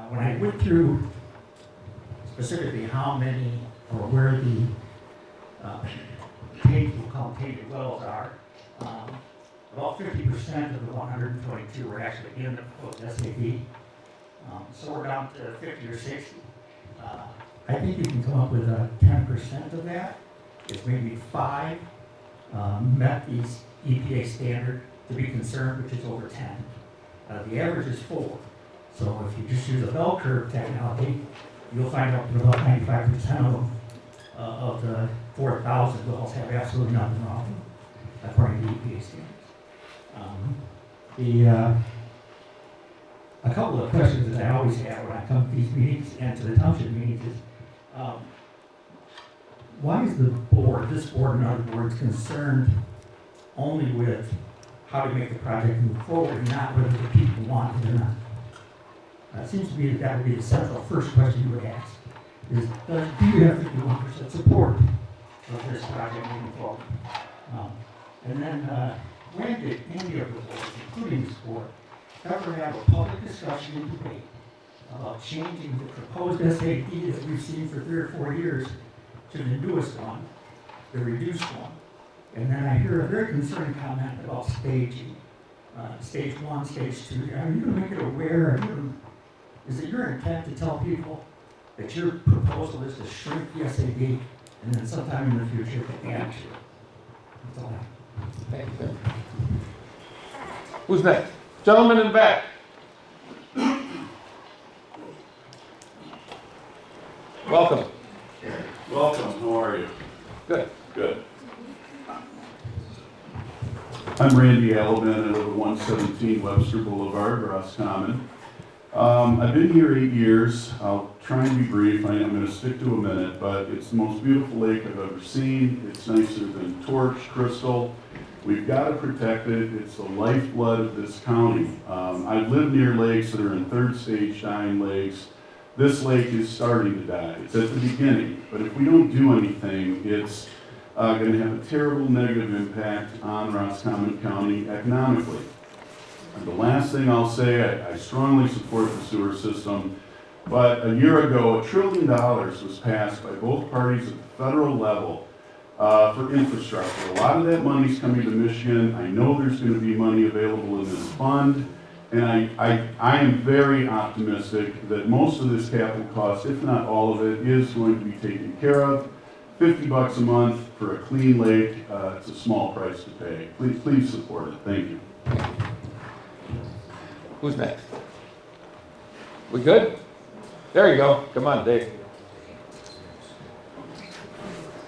When I went through specifically how many or where the tainted wells are, about 50% of the 122 were actually in the proposed SAD. So we're down to 50 or 60. I think you can come up with 10% of that. It's maybe 5 met the EPA standard to be concerned, which is over 10. The average is 4. So if you just use a bell curve technology, you'll find out that about 95% of the 4,000 wells have absolutely nothing wrong, according to EPA standards. A couple of questions that I always have when I come to these meetings and to the township meetings is, why is the board, this board and other boards, concerned only with how to make the project move forward and not whether the people want it or not? It seems to me that would be the central first question you would ask, is do you have 51% support of this project moving forward? And then when did any of the boards, including this board, ever have a public discussion and debate about changing the proposed SAD that we've seen for 3 or 4 years to the newest one, the reduced one? And then I hear a very concerning comment about staging. Stage 1, stage 2. Are you going to make it aware? Is it your intent to tell people that your proposal is to shrink the SAD and then sometime in the future to add to it? That's all I have. Thank you. Who's next? Gentleman in the back. Welcome. Welcome, how are you? Good. Good. I'm Randy Alabin, I live at 117 Webster Boulevard, Roscommon. I've been here 8 years. I'll try and be brief. I'm going to stick to a minute, but it's the most beautiful lake I've ever seen. It's nicer than Torch, Crystal. We've got to protect it. It's the lifeblood of this county. I've lived near lakes that are in third stage dying lakes. This lake is starting to die. It's at the beginning, but if we don't do anything, it's going to have a terrible negative impact on Roscommon County economically. And the last thing I'll say, I strongly support the sewer system, but a year ago, $1 trillion was passed by both parties at the federal level for infrastructure. A lot of that money's coming to Michigan. I know there's going to be money available in this fund, and I am very optimistic that most of this capital cost, if not all of it, is going to be taken care of. $50 a month for a clean lake, it's a small price to pay. Please support it. Thank you. Who's next? We good? There you go. Come on, Dave.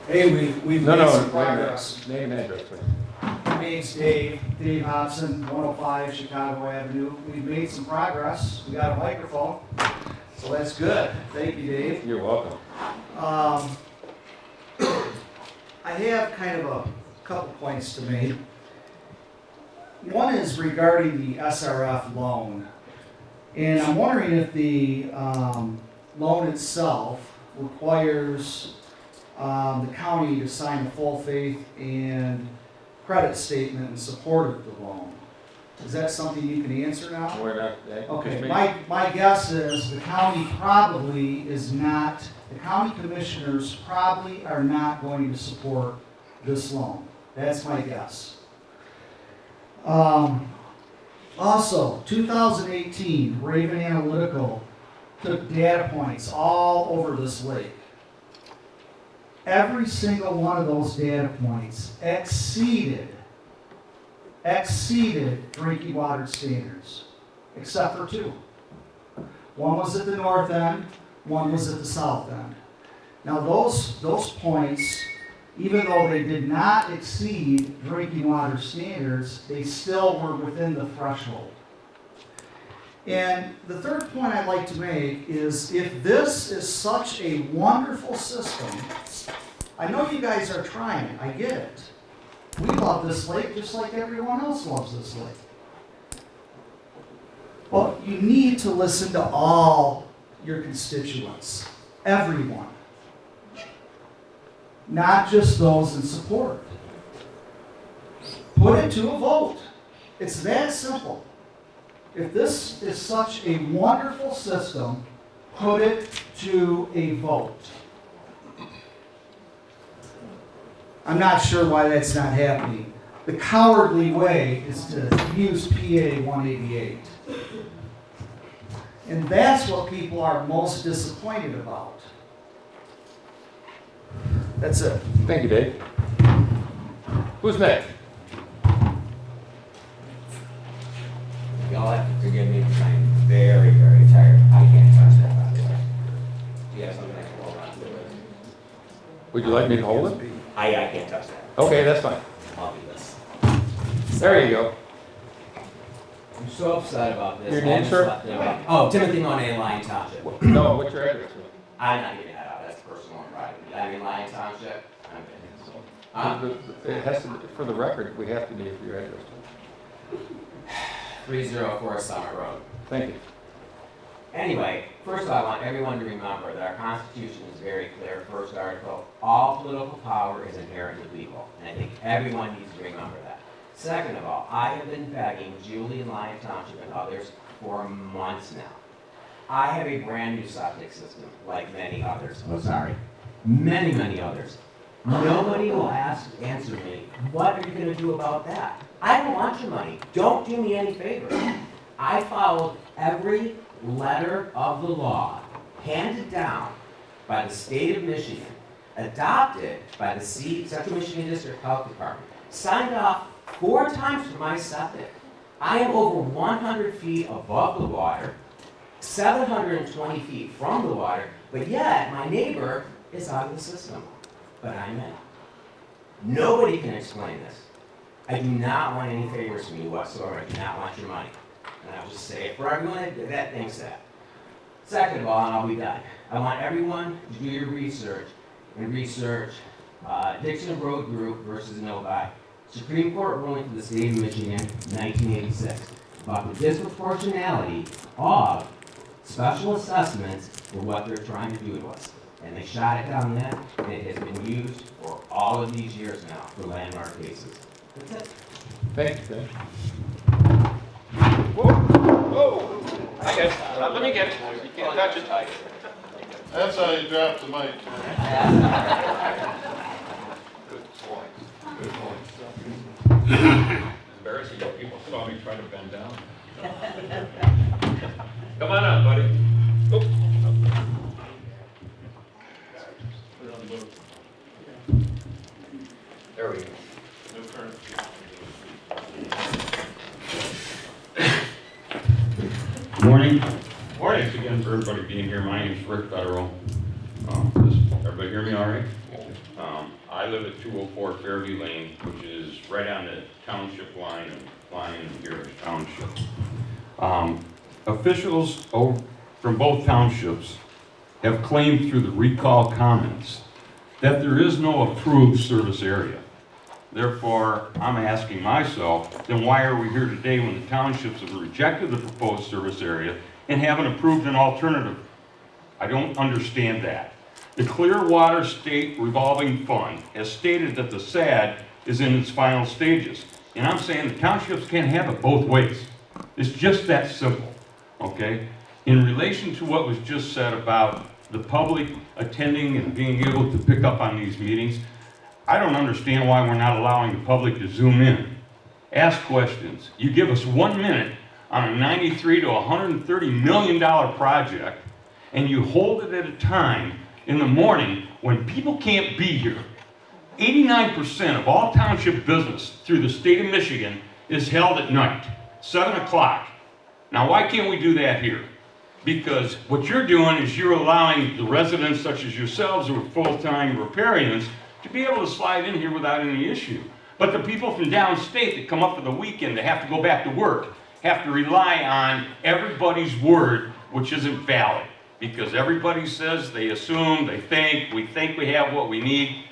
Hey, we've made some progress. Name and address, please. My name's Dave Hobson, 105 Chicago Avenue. We've made some progress. We got a microphone, so that's good. Thank you, Dave. You're welcome. I have kind of a couple points to make. One is regarding the SRF loan. And I'm wondering if the loan itself requires the county to sign a full faith and credit statement in support of the loan. Is that something you can answer now? We're not, Okay, my guess is the county probably is not, the county commissioners probably are not going to support this loan. That's my guess. Also, 2018, Raven Analytical took data points all over this lake. Every single one of those data points exceeded drinking water standards, except for two. One was at the north end, one was at the south end. Now those points, even though they did not exceed drinking water standards, they still were within the threshold. And the third point I'd like to make is, if this is such a wonderful system, I know you guys are trying, I get it. We love this lake just like everyone else loves this lake. Well, you need to listen to all your constituents, everyone. Not just those in support. Put it to a vote. It's that simple. If this is such a wonderful system, put it to a vote. I'm not sure why that's not happening. The cowardly way is to use PA 188. And that's what people are most disappointed about. That's it. Thank you, Dave. Who's next? Y'all have to forgive me because I'm very, very tired. I can't touch that, by the way. Do you have something I can hold on to? Would you like me to hold it? I can't touch that. Okay, that's fine. I'll do this. There you go. I'm so upset about this. Your I name, haven't sir? slept in a while. Oh, Timothy Monet, Lyon Township. No, what's your address? I'm not giving that out. That's personal and private. I'm in Lyon Township. I'm good. It has to, for the record, we have to need your address. 304 Summit Road. Thank you. Anyway, first of all, I want everyone to remember that our Constitution is very clear. First article, all political power is inherent in the people. And I think everyone needs to remember that. Second of all, I have been begging Julie and Lyon Township and others for months now. I have a brand new septic system, like many others. Oh, sorry. Many, many others. Nobody will answer me, what are you going to do about that? I don't want your money. Don't do me any favor. I followed every letter of the law handed down by the state of Michigan, adopted by the Central Michigan District Health Department, signed off 4 times for my septic. I am over 100 feet above the water, 720 feet from the water, but yet my neighbor is out of the system. But I'm in. Nobody can explain this. I do not want any favors from you whatsoever. I do not want your money. And I'll just say it for everyone that thinks that. Second of all, and I'll be done, I want everyone to do your research and research Dixon Road Group versus Novi. Supreme Court ruling for the state of Michigan, 1986, about the disproportionality of special assessments for what they're trying to do to us. And they shot it down then, and it has been used for all of these years now for landmark cases. That's it. Thank you, Tim. Whoa, whoa, I get it. Let me get it. You can't touch it. That's how you drop the mic. Good point. Good point. It's embarrassing that people saw me trying to bend down. Come on up, buddy. Oop. There we go. Morning. Thanks again for everybody being here. My name is Rick Federal. Everybody hear me all right? I live at 204 Fairview Lane, which is right on the township line of Lyon and Garrish Township. Officials from both townships have claimed through the recall comments that there is no approved service area. Therefore, I'm asking myself, then why are we here today when the townships have rejected the proposed service area and haven't approved an alternative? I don't understand that. The Clear Water State Revolving Fund has stated that the SAD is in its final stages. And I'm saying the townships can't have it both ways. It's just that simple, okay? In relation to what was just said about the public attending and being able to pick up on these meetings, I don't understand why we're not allowing the public to zoom in. Ask questions. You give us 1 minute on a $93 to $130 million project, and you hold it at a time in the morning when people can't be here. 89% of all township business through the state of Michigan is held at night, 7 o'clock. Now, why can't we do that here? Because what you're doing is you're allowing the residents such as yourselves who are full-time riparians to be able to slide in here without any issue. But the people from downstate that come up for the weekend that have to go back to work have to rely on everybody's word, which isn't valid. Because everybody says, they assume, they think we have what we need.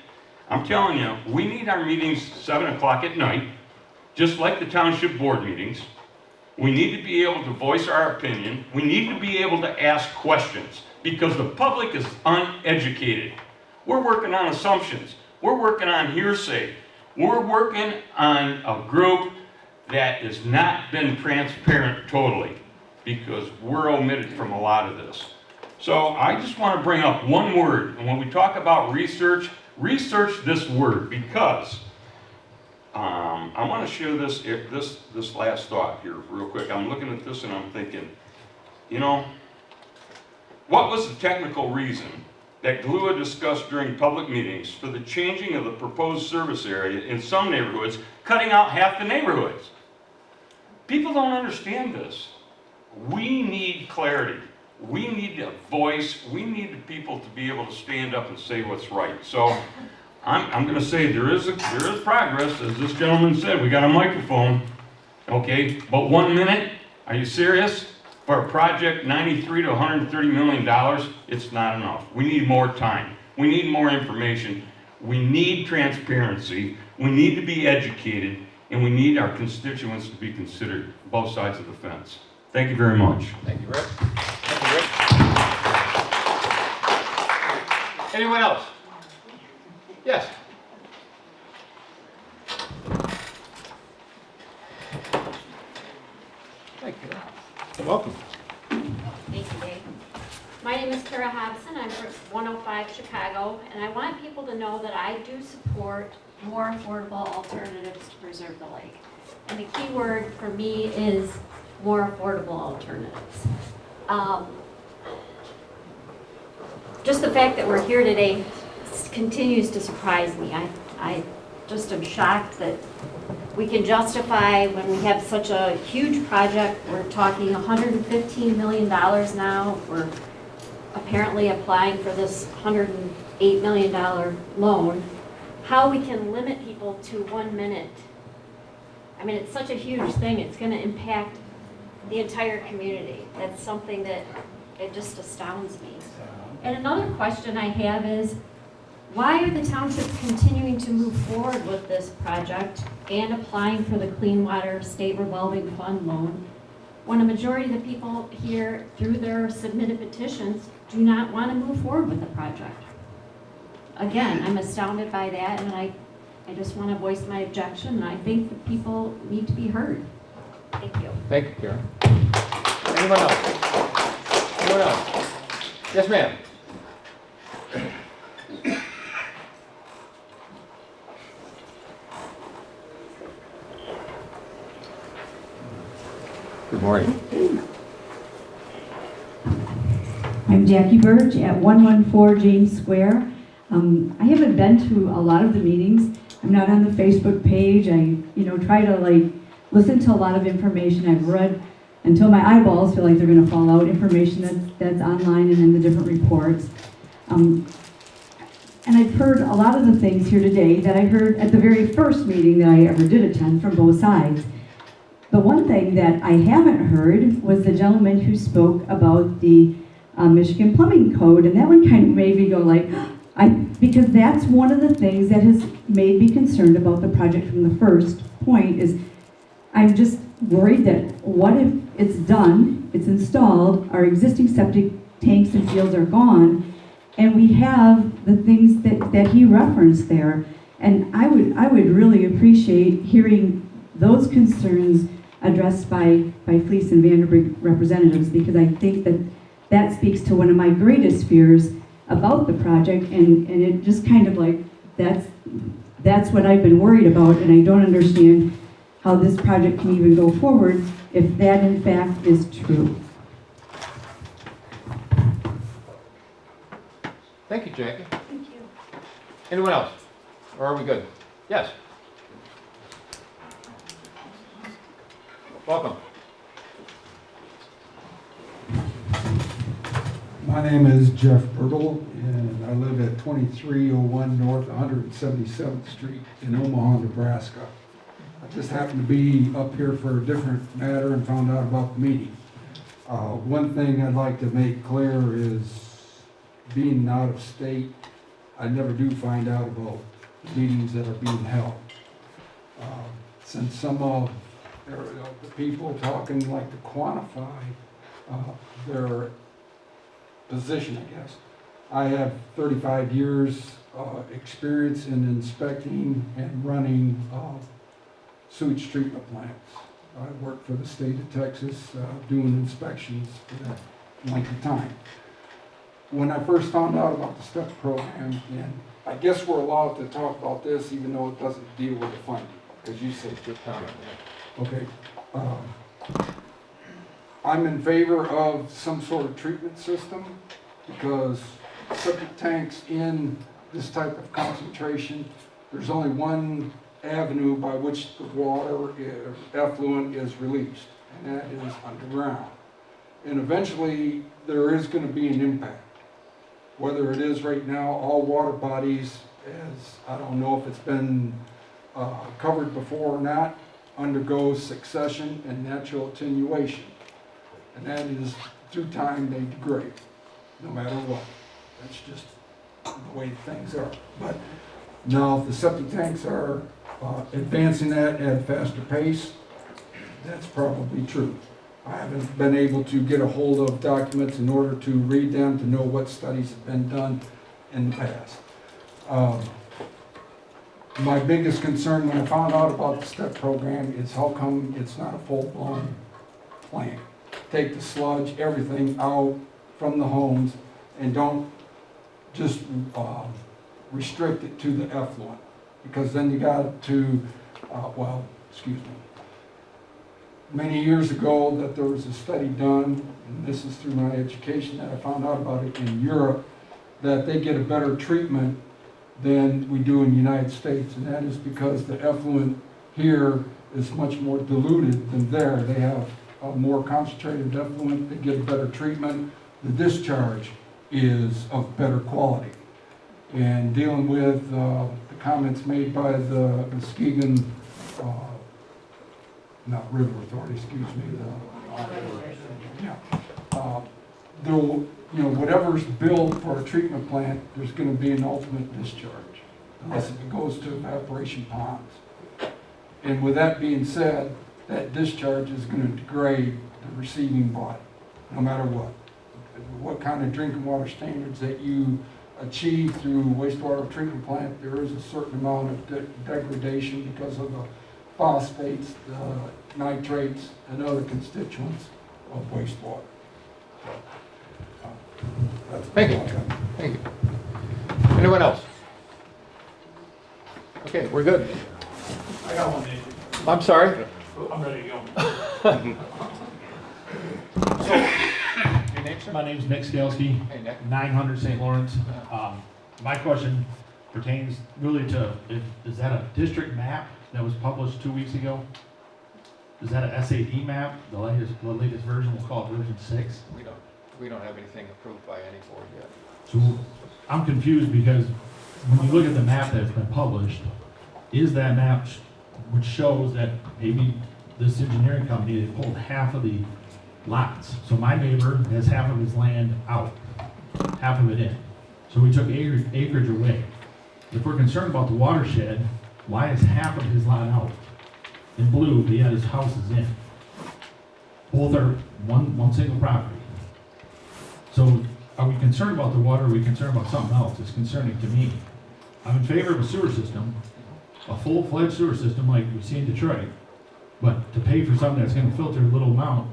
I'm telling you, we need our meetings 7 o'clock at night, just like the township board meetings. We need to be able to voice our opinion. We need to be able to ask questions because the public is uneducated. We're working on assumptions. We're working on hearsay. We're working on a group that has not been transparent totally because we're omitted from a lot of this. So I just want to bring up one word, and when we talk about research, research this word because I want to share this last thought here real quick. I'm looking at this and I'm thinking, you know, what was the technical reason that GLUA discussed during public meetings for the changing of the proposed service area in some neighborhoods, cutting out half the neighborhoods? People don't understand this. We need clarity. We need a voice. We need the people to be able to stand up and say what's right. So I'm going to say there is progress, as this gentleman said. We got a microphone, okay? But 1 minute? Are you serious? For a project, $93 to $130 million, it's not enough. We need more time. We need more information. We need transparency. We need to be educated, and we need our constituents to be considered, both sides of the fence. Thank you very much. Thank you, Rick. Thank you, Rick. Anyone else? Yes. Thank you. You're welcome. Thank you, Dave. My name is Kara Hobson. I'm from 105 Chicago, and I want people to know that I do support more affordable alternatives to preserve the lake. And the key word for me is more affordable alternatives. Just the fact that we're here today continues to surprise me. I just am shocked that we can justify when we have such a huge project. We're talking $115 million now. We're apparently applying for this $108 million loan. How we can limit people to 1 minute. I mean, it's such a huge thing. It's going to impact the entire community. That's something that it just astounds me. And another question I have is, why are the townships continuing to move forward with this project and applying for the Clean Water State Revolving Fund loan when a majority of the people here, through their submitted petitions, do not want to move forward with the project? Again, I'm astounded by that, and I just want to voice my objection, and I think the people need to be heard. Thank you. Thank you, Karen. Anyone else? Anyone else? Yes, ma'am. Good morning. I'm Jackie Burge at 114 James Square. I haven't been to a lot of the meetings. I'm not on the Facebook page. I, try to listen to a lot of information I've read until my eyeballs feel like they're going to fall out. Information that's online and in the different reports. And I've heard a lot of the things here today that I heard at the very first meeting that I ever did attend from both sides. The one thing that I haven't heard was the gentleman who spoke about the Michigan Plumbing Code, and that one kind of made me go because that's one of the things that has made me concerned about the project from the first point is I'm just worried that what if it's done, it's installed, our existing septic tanks and fields are gone, and we have the things that he referenced there. And I would really appreciate hearing those concerns addressed by Fleece and Vanderburg representatives, because I think that speaks to one of my greatest fears about the project, and it just kind of like, that's what I've been worried about, and I don't understand how this project can even go forward if that in fact is true. Thank you, Jackie. Thank you. Anyone else? Or are we good? Yes. Welcome. My name is Jeff Bertle, and I live at 2301 North 177th Street in Omaha, Nebraska. I just happened to be up here for a different matter and found out about the meeting. One thing I'd like to make clear is, being out of state, I never do find out about the meetings that are being held. Since some of the people talking like to quantify their position, I guess. I have 35 years experience in inspecting and running sewage treatment plants. I worked for the state of Texas doing inspections for that length of time. When I first found out about the STEP program, and I guess we're allowed to talk about this even though it doesn't deal with the funding, because you said your comment. Okay. I'm in favor of some sort of treatment system, because septic tanks in this type of concentration, there's only one avenue by which the water effluent is released, and that is underground. And eventually there is going to be an impact. Whether it is right now, all water bodies, as I don't know if it's been covered before or not, undergoes succession and natural attenuation. And that is, through time, they degrade, no matter what. That's just the way things are. But now, if the septic tanks are advancing that at a faster pace, that's probably true. I haven't been able to get a hold of documents in order to read them to know what studies have been done in the past. My biggest concern when I found out about the STEP program is how come it's not a full-blown plant. Take the sludge, everything out from the homes, and don't just restrict it to the effluent, because then you got to, many years ago that there was a study done, and this is through my education that I found out about it in Europe, that they get a better treatment than we do in the United States, and that is because the effluent here is much more diluted than there. They have a more concentrated effluent, they get a better treatment. The discharge is of better quality. And dealing with the comments made by the Muskegon, not River Authority, excuse me, whatever's billed for a treatment plant, there's going to be an ultimate discharge, unless it goes to evaporation ponds. And with that being said, that discharge is going to degrade the receiving body, no matter what. What kind of drinking water standards that you achieve through wastewater treatment plant, there is a certain amount of degradation because of the phosphates, the nitrates, and other constituents of wastewater. Thank you. Thank you. Anyone else? Okay, we're good. I got one, Dave. I'm sorry. I'm ready to go. So, your name, sir? My name's Nick Skalski, Hey, Nick. 900 St. Lawrence. My question pertains really to, is that a district map that was published 2 weeks ago? Is that a SAD map? The latest version, we'll call it version 6. We don't have anything approved by any board yet. So I'm confused because when you look at the map that's been published, is that map which shows that maybe this engineering company, they pulled half of the lots. So my neighbor has half of his land out, half of it in. So we took acreage away. If we're concerned about the watershed, why is half of his lot out in blue, but yet his house is in? Both are one single property. So are we concerned about the water, or are we concerned about something else? It's concerning to me. I'm in favor of a sewer system, a full-fledged sewer system like we see in Detroit. But to pay for something that's gonna filter a little amount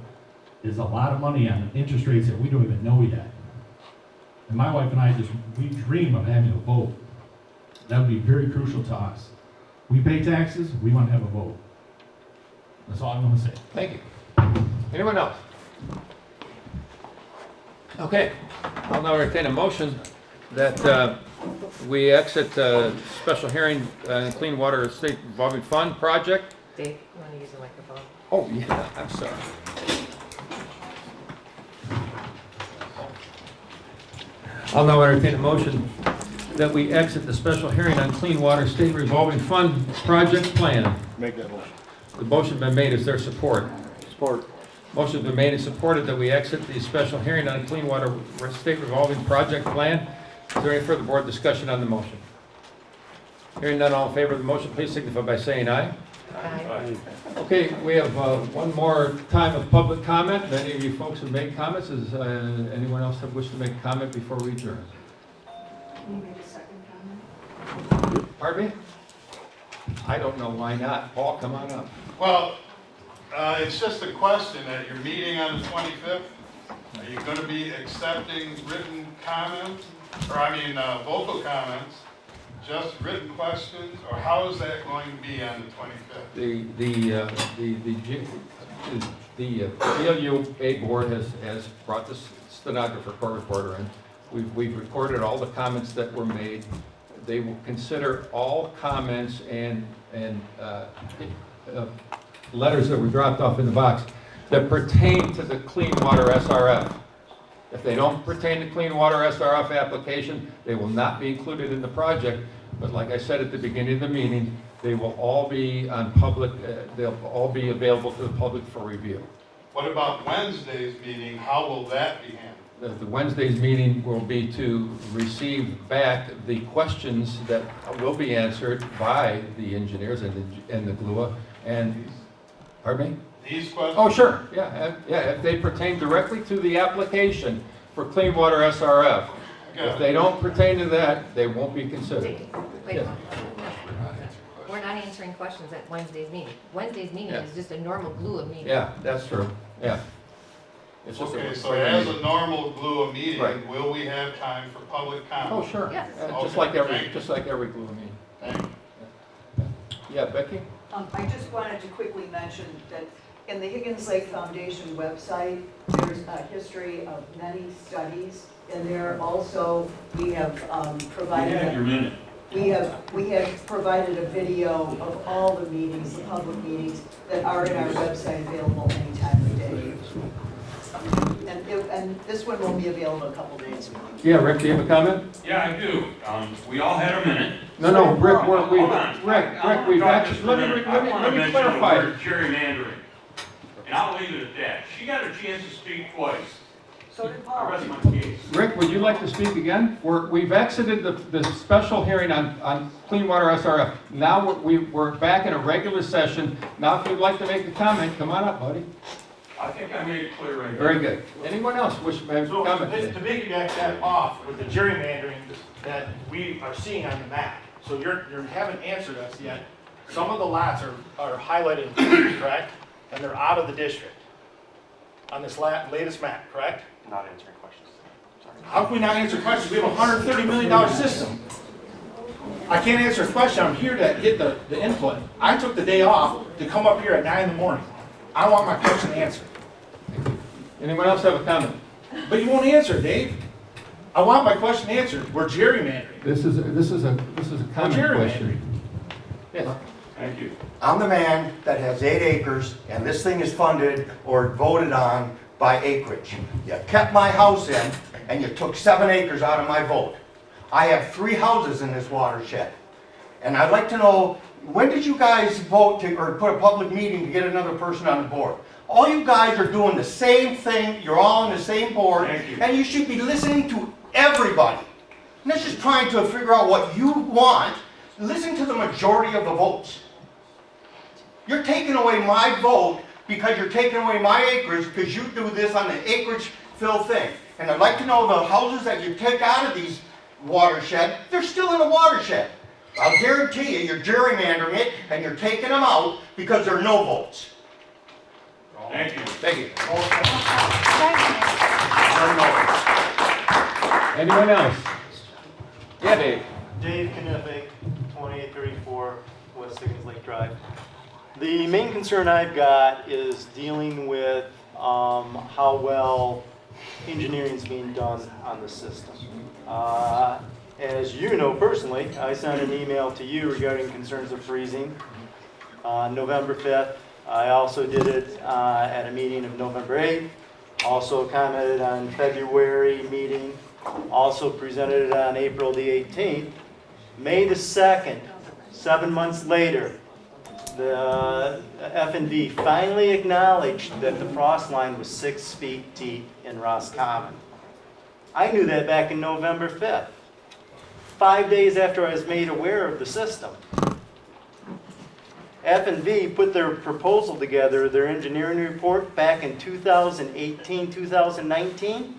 is a lot of money on interest rates that we don't even know yet. And my wife and I we dream of having a vote. That would be very crucial to us. We pay taxes, we want to have a vote. That's all I'm gonna say. Thank you. Anyone else? Okay, I'll now entertain a motion that we exit special hearing Clean Water State Revolving Fund project. Dave, you want to use the microphone? Oh, yeah, I'm sorry. I'll now entertain a motion that we exit the special hearing on Clean Water State Revolving Fund project plan. Make that motion. The motion been made. Is there support? Support. Motion's been made and supported that we exit the special hearing on Clean Water State Revolving Project Plan. Is there any further board discussion on the motion? Hearing none, all in favor of the motion, please signify by saying aye. Aye. Okay, we have one more time of public comment. If any of you folks have made comments, does anyone else have wished to make a comment before we adjourn? Can you make a second comment? Pardon me? I don't know, why not? Paul, come on up. Well, it's just a question at your meeting on the 25th. Are you going to be accepting written comments, or vocal comments, just written questions, or how is that going to be on the 25th? The GLUA board has brought the stenographer, court reporter in. We've recorded all the comments that were made. They will consider all comments and letters that were dropped off in the box that pertain to the Clean Water SRF. If they don't pertain to Clean Water SRF application, they will not be included in the project. But like I said at the beginning of the meeting, they will all be on public, they'll all be available to the public for review. What about Wednesday's meeting? How will that be handled? The Wednesday's meeting will be to receive back the questions that will be answered by the engineers and the GLUA. And, pardon me? These questions? Oh, sure, yeah, if they pertain directly to the application for Clean Water SRF. If they don't pertain to that, they won't be considered. Wait, Yeah. we're not answering questions at Wednesday's meeting. Wednesday's meeting Yeah. is just a normal GLUA meeting. Yeah, that's true, yeah. It's just Okay, a so regular as meeting. a normal GLUA meeting, Right. will we have time for public comment? Oh, sure. Yes. Just Okay, like every thank GLUA meeting. Thank you. Yeah, Becky? I just wanted to quickly mention that in the Higgins Lake Foundation website, there's a history of many studies. And there also, we have provided. minute. We have provided a video of all the meetings, the public meetings, that are in our website available any time of day. And this one will be available a couple days. Yeah, Rick, do you have a comment? Yeah, I do. We all had a minute. No, Rick, Hold on. Rick, we've actually, let me clarify. Gerrymandering. And I'll leave it at that. She got a chance to speak twice. So did I Paul. rest my case. Rick, would you like to speak again? We've exited the special hearing on Clean Water SRF. Now we're back in a regular session. Now if you'd like to make a comment, come on up, buddy. I think I made it clear right here. Very good. Anyone else wish to make a So comment? to piggyback that off with the gerrymandering that we are seeing on the map, so you haven't answered us yet. Some of the lots are highlighted in blue, correct? And they're out of the district on this latest map, correct? Not answering questions. Sorry. How can we not answer questions? We have a $130 million system. I can't answer a question. I'm here to get the input. I took the day off to come up here at 9 in the morning. I want my question answered. Anyone else have a comment? But you won't answer, Dave. I want my question answered. We're gerrymandering. This is a comment gerrymandering. question. Yes. Thank you. I'm the man that has 8 acres, and this thing is funded or voted on by acreage. You kept my house in, and you took 7 acres out of my vote. I have 3 houses in this watershed. And I'd like to know, when did you guys vote or put a public meeting to get another person on the board? All you guys are doing the same thing, you're all on the same board, and you should be listening to everybody. Not just trying to figure out what you want. Listen to the majority of the votes. You're taking away my vote because you're taking away my acreage because you do this on the acreage fill thing. And I'd like to know the houses that you take out of these watershed, they're still in a watershed. I'll guarantee you, you're gerrymandering it, and you're taking them out because there are no votes. Thank you. Thank you. There are no votes. Anyone else? Yeah, Dave. Dave Kniffik, 2834 West Higgins Lake Drive. The main concern I've got is dealing with how well engineering is being done on the system. As you know personally, I sent an email to you regarding concerns of freezing on November 5th. I also did it at a meeting of November 8th. Also commented on February meeting. Also presented it on April the 18th. May the 2nd, 7 months later, the F&V finally acknowledged that the frost line was 6 feet deep in Roscommon. I knew that back in November 5th, 5 days after I was made aware of the system. F&V put their proposal together, their engineering report, back in 2018, 2019.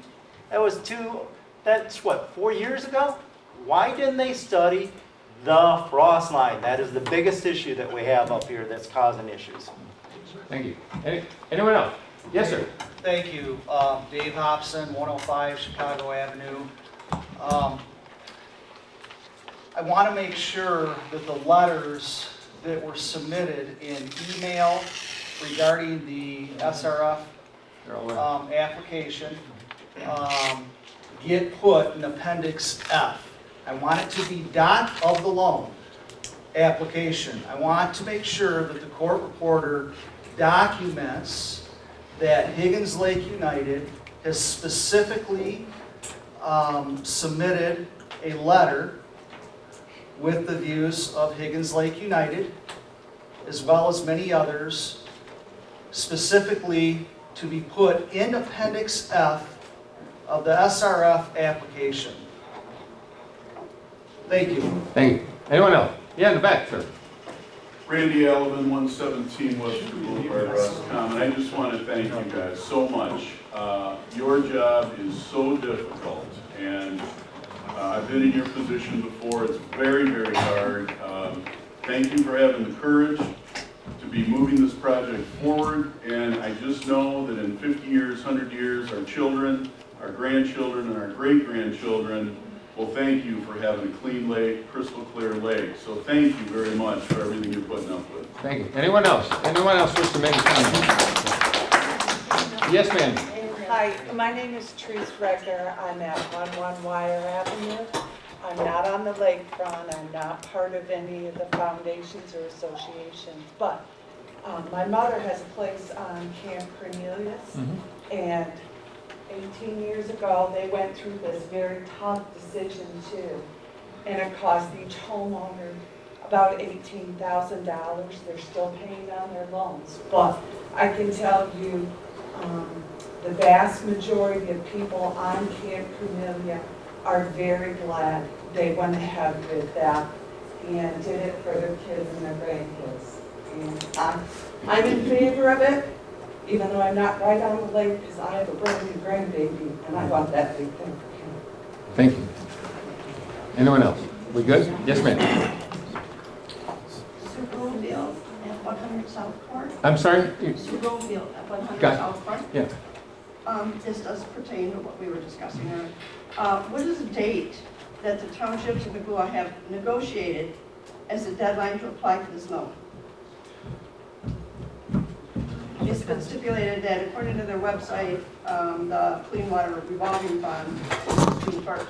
That's what, 4 years ago? Why didn't they study the frost line? That is the biggest issue that we have up here that's causing issues. Thank you. Anyone else? Yes, sir. Thank you. Dave Hobson, 105 Chicago Avenue. I want to make sure that the letters that were submitted in email regarding the SRF application get put in Appendix F. I want it to be dot of the loan application. I want to make sure that the court reporter documents that Higgins Lake United has specifically submitted a letter with the views of Higgins Lake United, as well as many others, specifically to be put in Appendix F of the SRF application. Thank you. Thank you. Anyone else? Yeah, in the back, sir. Randy Alvin, 117 Webster Boulevard, Roscommon. I just want to thank you guys so much. Your job is so difficult, and I've been in your position before. It's very, very hard. Thank you for having the courage to be moving this project forward, and I just know that in 50 years, 100 years, our children, our grandchildren, and our great-grandchildren will thank you for having a clean lake, crystal clear lake. So thank you very much for everything you're putting up with. Thank you. Anyone else? Anyone else wish to make a comment? Yes, ma'am. Hi, my name is Therese Regner. I'm at 11 Wire Avenue. I'm not on the lakefront. I'm not part of any of the foundations or associations, but my mother has a place on Camp Cornelius, and 18 years ago, they went through this very tough decision too, and it cost each homeowner about $18,000. They're still paying on their loans, but I can tell you the vast majority of people on Camp Cornelia are very glad they went ahead with that and did it for their kids and their grandkids. And I'm in favor of it, even though I'm not right on the lake, because I have a brand new grandbaby, and I want that big thing for him. Thank you. Anyone else? We good? Yes, ma'am. Sue Grovefield at 100 South Court. I'm sorry? Sue Grovefield at 100 Got it. South Court. Yeah. This does pertain to what we were discussing earlier. What is the date that the townships of the GLUA have negotiated as a deadline to apply for this loan? It's been stipulated that according to their website, the Clean Water Revolving Fund is June 1st.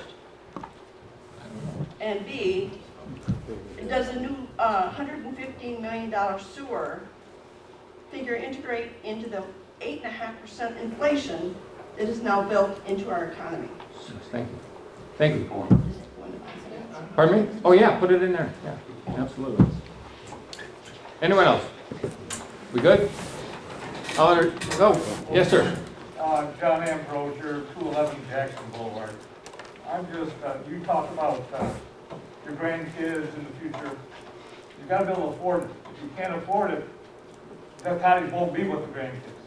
And B, does a new $115 million sewer figure integrate into the 8.5% inflation that is now built into our economy? Thank you. Thank you. Pardon me? Oh, yeah, put it in there. Yeah, absolutely. Anyone else? We good? Go. Yes, sir. John Ambrosia, 211 Jackson Boulevard. I'm just, you talk about your grandkids in the future. You gotta be able to afford it. If you can't afford it, the cottage won't be with the grandkids.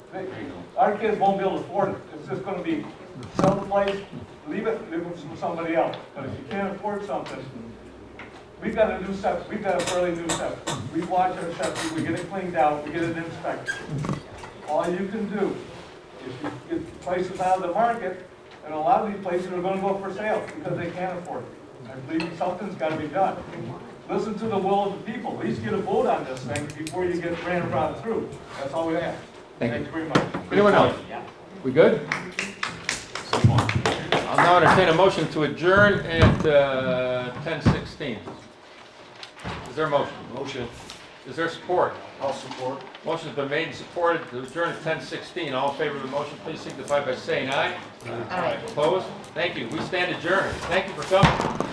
Our kids won't be able to afford it. It's just gonna be sell the place, leave it with somebody else. But if you can't afford something, we've got a new septic, we've got a fairly new septic. We watch our septic, we get it cleaned out, we get it inspected. All you can do is you get places out of the market, and a lot of these places are gonna go for sale because they can't afford it. I believe something's gotta be done. Listen to the will of the people, at least get a vote on this thing before you get ran around through. That's all we ask. Thank you. Thanks very much. Anyone else? We good? I'll now entertain a motion to adjourn at 10:16. Is there a motion? Motion. Is there support? I'll support. Motion's been made and supported to adjourn at 10:16. All in favor of the motion, please signify by saying aye. Aye. Opposed? Thank you. We stand adjourned. Thank you for coming.